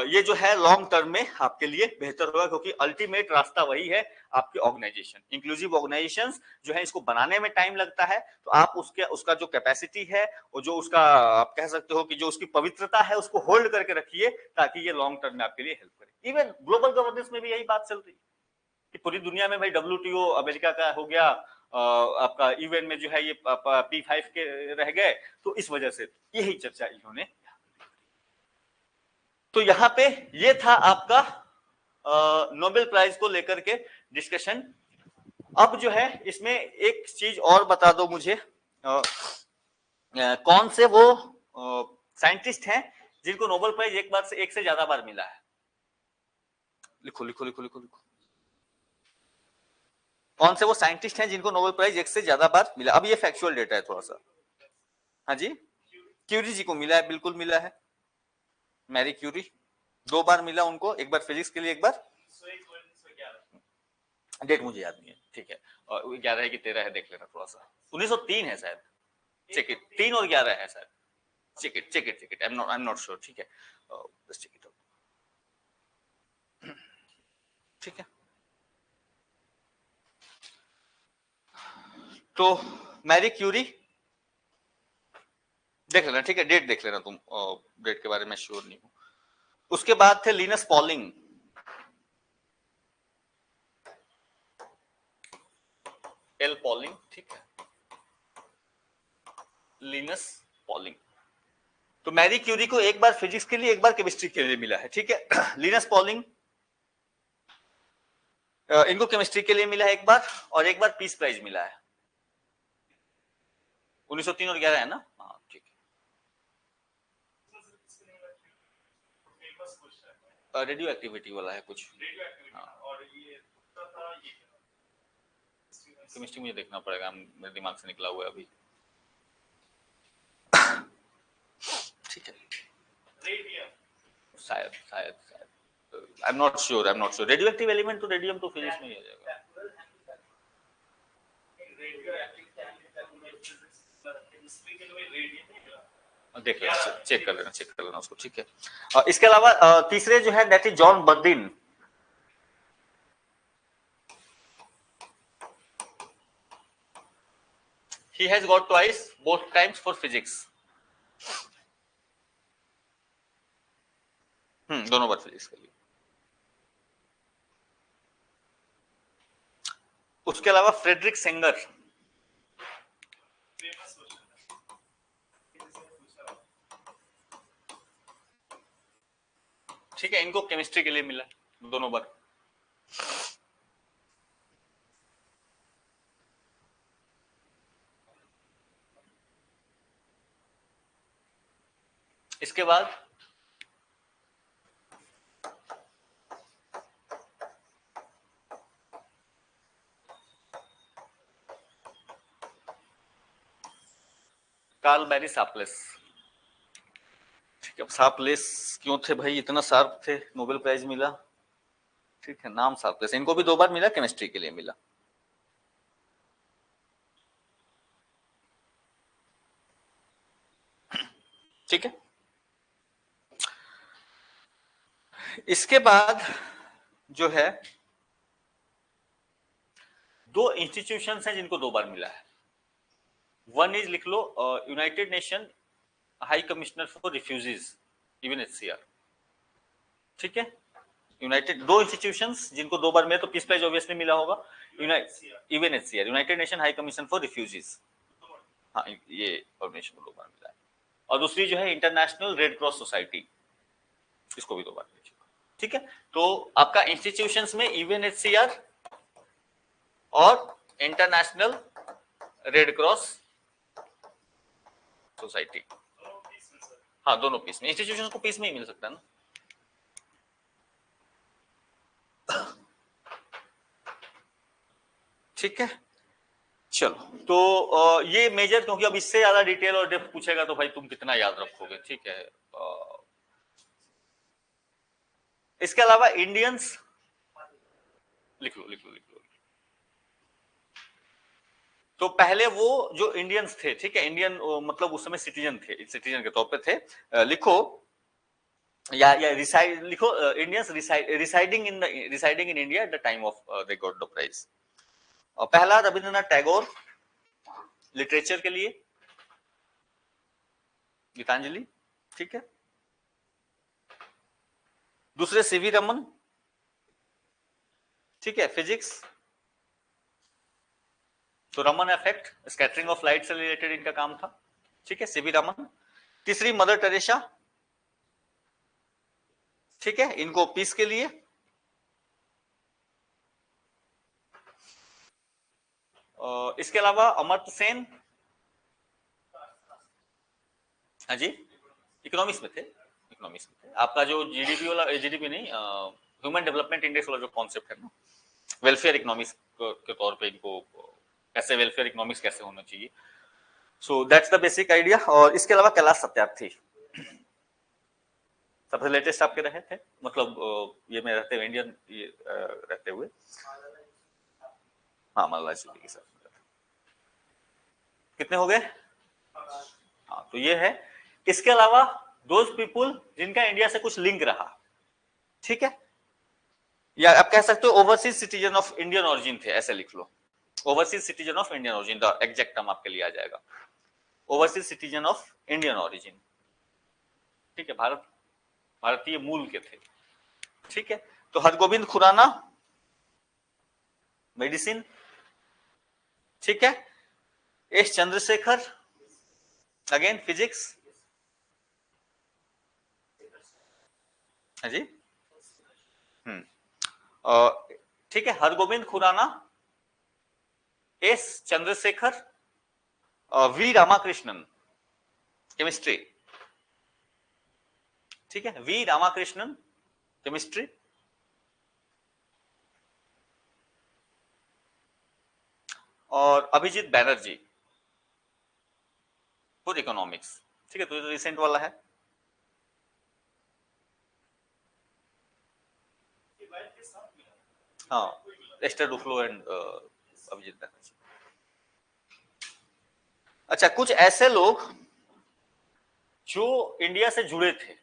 ये जो है लॉन्ग टर्म में आपके लिए बेहतर होगा, क्योंकि अल्टीमेट रास्ता वही है आपकी ऑर्गेनाइजेशन, इंक्लूसिव ऑर्गेनाइजेशन जो है इसको बनाने में टाइम लगता है, तो आप उसका जो कैपेसिटी है और जो उसका आप कह सकते हो कि जो उसकी पवित्रता है उसको होल्ड करके रखिए ताकि ये लॉन्ग टर्म में आपके लिए हेल्प करे। इवन ग्लोबल गवर्नेंस में भी यही बात चल रही है कि पूरी दुनिया में भाई WTO अमेरिका का हो गया, आपका यूएन में जो है ये P5 के रह गए, तो इस वजह से यही चर्चा इन्होंने। तो यहाँ पे ये था आपका नोबेल प्राइज को लेकर के डिस्कशन। अब जो है इसमें एक चीज और बता दो मुझे, कौन से वो साइंटिस्ट हैं जिनको नोबेल प्राइज एक से ज्यादा बार मिला है? लिखो लिखो लिखो लिखो लिखो, कौन से वो साइंटिस्ट हैं जिनको नोबेल प्राइज एक से ज्यादा बार मिला? अब ये फैक्चुअल डेटा है थोड़ा सा। हाँ जी, क्यूरी जी को मिला है, बिल्कुल मिला है, मैरी क्यूरी 2 बार मिला उनको, एक बार फिजिक्स के लिए, एक बार डेट मुझे याद नहीं है, ठीक है, और 11 है कि 13 है देख लेना थोड़ा सा, 1903 है शायद, चेक इट, 3 और 11 है शायद, check it, I am not sure, ठीक है, बस चेक इट, ठीक है। तो मैरी क्यूरी देख लेना, ठीक है, डेट देख लेना तुम, डेट के बारे में श्योर नहीं हूं। उसके बाद थे लिनस पॉलिंग, एल पॉलिंग, ठीक है, लिनस पॉलिंग। तो मैरी क्यूरी को एक बार फिजिक्स के लिए, एक बार केमिस्ट्री के लिए मिला है, ठीक है। लिनस पॉलिंग इनको केमिस्ट्री के लिए मिला है एक बार, और एक बार पीस प्राइज मिला है, 1903 और 11 है ना, हाँ ठीक है। रेडियो एक्टिविटी वाला है कुछ, केमिस्ट्री मुझे देखना पड़ेगा, मेरे दिमाग से निकला हुआ है अभी, ठीक है, शायद शायद शायद, आई am not sure, radio active element तो रेडियम तो फिजिक्स में ही आ जाएगा, देख लेना, चेक कर लेना उसको, ठीक है। इसके अलावा तीसरे जो है that is John Bardeen, he has got twice, both times for physics, दोनों बार फिजिक्स के लिए। उसके अलावा फ्रेडरिक सेंगर, ठीक है, इनको केमिस्ट्री के लिए मिला दोनों बार। इसके बाद कार्ल बैरी शार्पलेस। ठीक है, शार्पलेस क्यों थे भाई, इतना शार्प थे, नोबेल प्राइज मिला। ठीक है, नाम शार्पलेस, इनको भी 2 बार मिला, केमिस्ट्री के लिए मिला। ठीक है, इसके बाद जो है 2 इंस्टीट्यूशंस हैं जिनको 2 बार मिला है। वन इज लिख लो, United Nation High Commissioner for Refugees, UNHCR. ठीक है, यूनाइटेड 2 इंस्टीट्यूशंस जिनको 2 बार मिला, तो पीस प्राइज ऑब्वियसली मिला होगा। UNHCR, United Nation high commission for refugees, हाँ ये ऑर्गेनाइजेशन को 2 बार मिला है। और दूसरी जो है इंटरनेशनल रेड क्रॉस सोसाइटी, इसको भी 2 बार मिल चुका। ठीक है, तो आपका इंस्टीट्यूशंस में यूएनएचसीआर और इंटरनेशनल रेड क्रॉस सोसाइटी, हाँ दोनों पीस में, इंस्टीट्यूशंस को पीस में ही मिल सकता है ना। ठीक है, चलो तो ये मेजर, क्योंकि अब इससे ज्यादा डिटेल और डेप्थ पूछेगा तो भाई तुम कितना याद रखोगे। ठीक है, इसके अलावा इंडियंस लिख लो, लिख लो, लिख लो। तो पहले वो जो इंडियंस थे, ठीक है, इंडियन मतलब उस समय सिटीजन थे, सिटीजन के तौर पे थे, लिखो या रिसाइड लिखो, Indians residing in India at the time of they got the prize. पहला रविंद्रनाथ टैगोर, लिटरेचर के लिए, गीतांजलि। ठीक है, दूसरे सीवी रमन, ठीक है, फिजिक्स, तो Raman effect, scattering of light से रिलेटेड इनका काम था। ठीक है, सीवी रमन। तीसरी मदर टेरेसा, ठीक है, इनको पीस के लिए। इसके अलावा अमर्त्य सेन, हाँ जी, इकोनॉमिक्स में थे, इकोनॉमिक्स में थे। आपका जो जीडीपी वाला, जीडीपी नहीं, ह्यूमन डेवलपमेंट इंडेक्स वाला जो कॉन्सेप्ट है ना, वेलफेयर इकोनॉमिक्स के तौर पे इनको, कैसे वेलफेयर इकोनॉमिक्स कैसे होना चाहिए, so that's the basic idea. और इसके अलावा कैलाश सत्यार्थी सबसे लेटेस्ट आपके रहे थे, मतलब ये में रहते हुए, इंडियन ये रहते हुए, हाँ मल्ला जी के साथ। कितने हो गए? हाँ, तो ये है। इसके अलावा दोज पीपुल जिनका इंडिया से कुछ लिंक रहा, ठीक है, या आप कह सकते हो overseas citizen of Indian origin थे, ऐसे लिख लो, overseas citizen of Indian origin, the exact term आपके लिए आ जाएगा, overseas citizen of Indian origin. ठीक है, भारतीय मूल के थे। ठीक है, तो हरगोविंद खुराना, मेडिसिन। ठीक है, एस चंद्रशेखर, अगेन फिजिक्स। हाँ जी, ठीक है, Hargobind Khorana, S Chandrasekhar, V Ramakrishnan, chemistry. ठीक है, वी रामाकृष्णन, केमिस्ट्री। और अभिजीत बैनर्जी फॉर इकोनॉमिक्स। ठीक है, तो रिसेंट वाला है। हाँ, Esther Duflo and Abhijit Banerjee. अच्छा, कुछ ऐसे लोग जो इंडिया से जुड़े थे,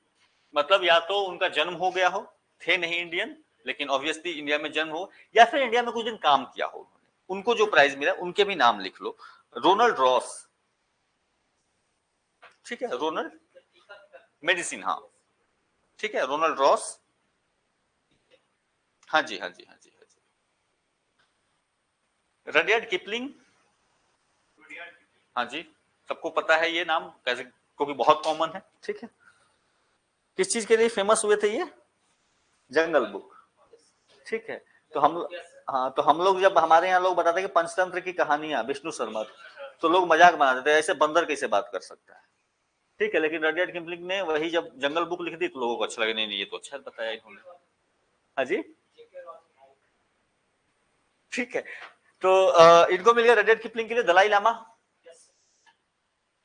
मतलब या तो उनका जन्म हो गया हो, थे नहीं इंडियन लेकिन ऑब्वियसली इंडिया में जन्म हो, या फिर इंडिया में कुछ दिन काम किया हो उन्होंने, उनको जो प्राइज मिला उनके भी नाम लिख लो। रोनाल्ड रॉस, ठीक है, रोनाल्ड, मेडिसिन, हाँ ठीक है, रोनाल्ड रॉस, हाँ जी, हाँ जी, हाँ जी, हाँ जी। रडियार्ड किपलिंग, हाँ जी, सबको पता है ये नाम, कैसे क्योंकि बहुत कॉमन है। ठीक है, किस चीज के लिए फेमस हुए थे ये? जंगल बुक, ठीक है। तो हम लोग जब हमारे यहाँ लोग बताते हैं कि पंचतंत्र की कहानियां विष्णु शर्मा, तो लोग मजाक बना देते हैं ऐसे बंदर कैसे बात कर सकता है, ठीक है। लेकिन रडियार्ड किपलिंग ने वही जब जंगल बुक लिख दी तो लोगों को अच्छा लगा, नहीं नहीं ये तो अच्छा बताया इन्होंने। हाँ जी, ठीक है। तो इनको मिल गया रडियार्ड किपलिंग के लिए दलाई लामा,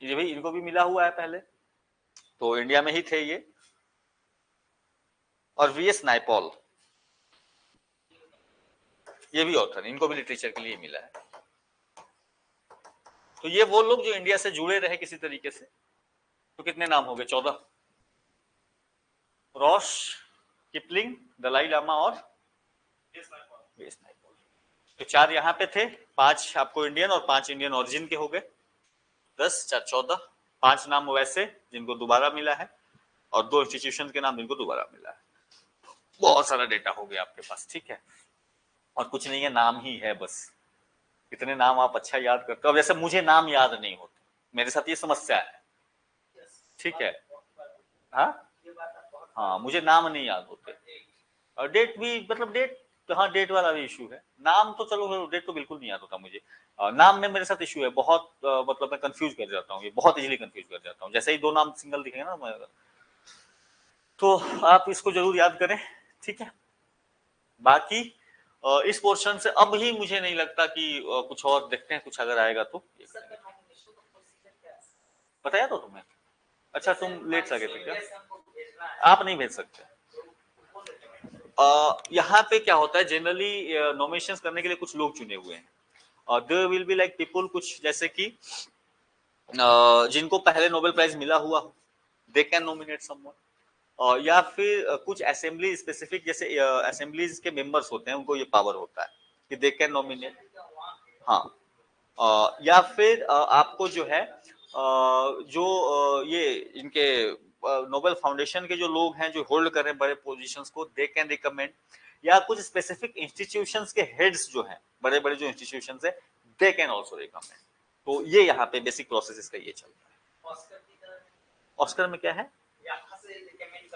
ये भाई इनको भी मिला हुआ है पहले, तो इंडिया में ही थे ये। और वीएस नायपॉल, ये भी ऑथर, इनको भी लिटरेचर के लिए मिला है। तो ये वो लोग जो इंडिया से जुड़े रहे किसी तरीके से। तो कितने नाम हो गए? 14। रॉश, किपलिंग, दलाई लामा और वीएस नायपॉल। तो 4 यहाँ पे थे, 5 आपको इंडियन और 5 इंडियन ओरिजिन के हो गए, 10 4 14। 5 नाम वैसे जिनको दोबारा मिला है और 2 इंस्टीट्यूशन के नाम जिनको दोबारा मिला है। बहुत सारा डेटा हो गया आपके पास, ठीक है। और कुछ नहीं है, नाम ही है बस। इतने नाम आप अच्छा याद करते हो। अब जैसे मुझे नाम याद नहीं होते, मेरे साथ ये समस्या है, ठीक है। हाँ, मुझे नाम नहीं याद होते। और डेट भी, मतलब डेट, हाँ डेट वाला भी इशू है। नाम तो चलो, डेट तो बिल्कुल नहीं याद होता मुझे। नाम में मेरे साथ इशू है बहुत, मतलब मैं कंफ्यूज कर जाता हूँ, ये बहुत इजीली कंफ्यूज कर जाता हूँ। जैसे ही 2 नाम सिंगल दिखेंगे ना मैं, तो आप इसको जरूर याद करें, ठीक है। बाकी इस पोर्शन से अब ही मुझे नहीं लगता कि कुछ और देखते हैं, कुछ अगर आएगा तो ये करेंगे। बताया तो तुम्हें? अच्छा, तुम लेट सके थे क्या? आप नहीं भेज सकते। यहाँ पे क्या होता है, जनरली नॉमिनेशंस करने के लिए कुछ लोग चुने हुए हैं, और there will be like people, कुछ जैसे कि जिनको पहले नोबेल प्राइज मिला हुआ हो, दे कैन नॉमिनेट समवन। या फिर कुछ असेंबली स्पेसिफिक, जैसे असेंबलीज के मेंबर्स होते हैं, उनको ये पावर होता है कि दे कैन नॉमिनेट। हाँ, या फिर आपको जो है जो ये इनके नोबेल फाउंडेशन के जो लोग हैं जो होल्ड कर रहे हैं बड़े पोजीशंस को, दे कैन रिकमेंड। या कुछ स्पेसिफिक इंस्टीट्यूशंस के हेड्स जो हैं, बड़े बड़े जो इंस्टीट्यूशंस है, दे कैन आल्सो रिकमेंड। तो ये यहाँ पे बेसिक प्रोसेस इसका ये चल रहा है। ऑस्कर में क्या है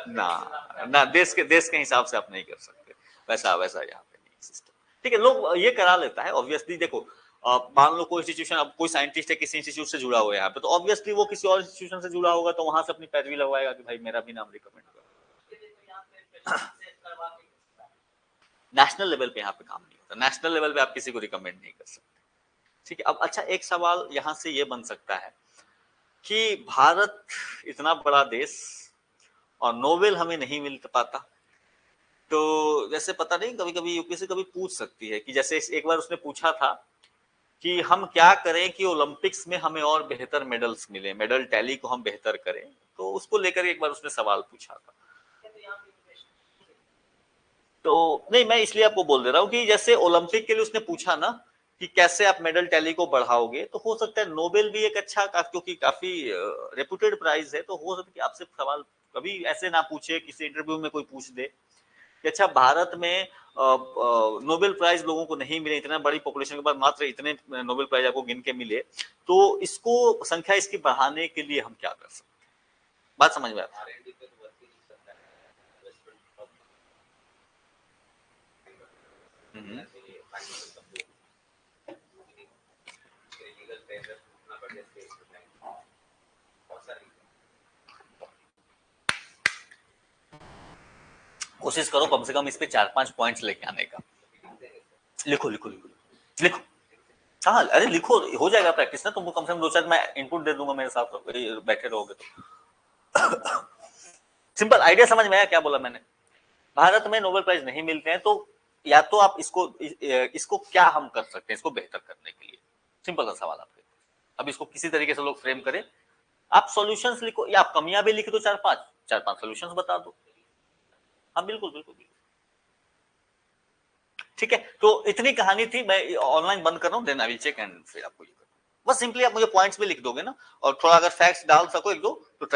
ना, ना देश के हिसाब से आप नहीं कर सकते, वैसा वैसा यहाँ पे नहीं सिस्टम, ठीक है। लोग ये करा लेता है ऑब्वियसली। देखो मान लो कोई इंस्टीट्यूशन, अब कोई साइंटिस्ट है किसी इंस्टीट्यूट से जुड़ा हुआ है यहाँ पे, तो ऑब्वियसली वो किसी और इंस्टीट्यूशन से जुड़ा होगा, तो वहां से अपनी पैरवी लगवाएगा कि भाई मेरा भी नाम रिकमेंड करो। नेशनल लेवल पे यहाँ पे काम नहीं होता, नेशनल लेवल पे आप किसी को रिकमेंड नहीं कर सकते, ठीक है। अब अच्छा, एक सवाल यहाँ से ये बन सकता है कि भारत इतना बड़ा देश और नोबेल हमें नहीं मिल पाता, तो जैसे पता नहीं, कभी कभी यूपीएससी कभी पूछ सकती है कि जैसे एक बार उसने पूछा था कि हम क्या करें कि ओलंपिक्स में हमें और बेहतर मेडल्स मिले, मेडल टैली को हम बेहतर करें, तो उसको लेकर एक बार उसने सवाल पूछा था। तो नहीं, मैं इसलिए आपको बोल दे रहा हूँ कि जैसे ओलंपिक के लिए उसने पूछा ना कि कैसे आप मेडल टैली को बढ़ाओगे, तो हो सकता है नोबेल भी एक अच्छा, क्योंकि काफी रेपुटेड प्राइज है, तो हो सकता है कि आपसे सवाल कभी ऐसे ना पूछे, किसी इंटरव्यू में कोई पूछ दे कि अच्छा भारत में नोबेल प्राइज लोगों को नहीं मिले, इतना बड़ी पॉपुलेशन के बाद मात्र इतने नोबेल प्राइज आपको गिन के मिले, तो इसको संख्या इसकी बढ़ाने के लिए हम क्या कर सकते हैं? बात समझ में आता है? कोशिश करो कम से कम इस पे 4-5 पॉइंट्स लेके आने का। लिखो लिखो लिखो लिखो, हाँ अरे लिखो, हो जाएगा प्रैक्टिस ना। तुमको कम से कम 2-4 मैं इनपुट दे दूंगा, मेरे साथ बैठे रहोगे तो। सिंपल आइडिया समझ में आया क्या बोला मैंने? भारत में नोबेल प्राइज नहीं मिलते हैं, तो या तो आप इसको क्या हम कर सकते हैं इसको बेहतर करने के लिए, सिंपल सा सवाल आपके। अब इसको किसी तरीके से लोग फ्रेम करें, आप सॉल्यूशंस लिखो, या आप कमियां भी लिख दो, 4-5 सॉल्यूशंस बता दो। हाँ बिल्कुल बिल्कुल बिल्कुल, ठीक है। तो इतनी कहानी थी, मैं ऑनलाइन बंद कर रहा हूँ, then I will check and फिर आपको ये बस सिंपली आप मुझे पॉइंट्स भी लिख दोगे ना, और थोड़ा अगर फैक्ट्स डाल सको 1-2 तो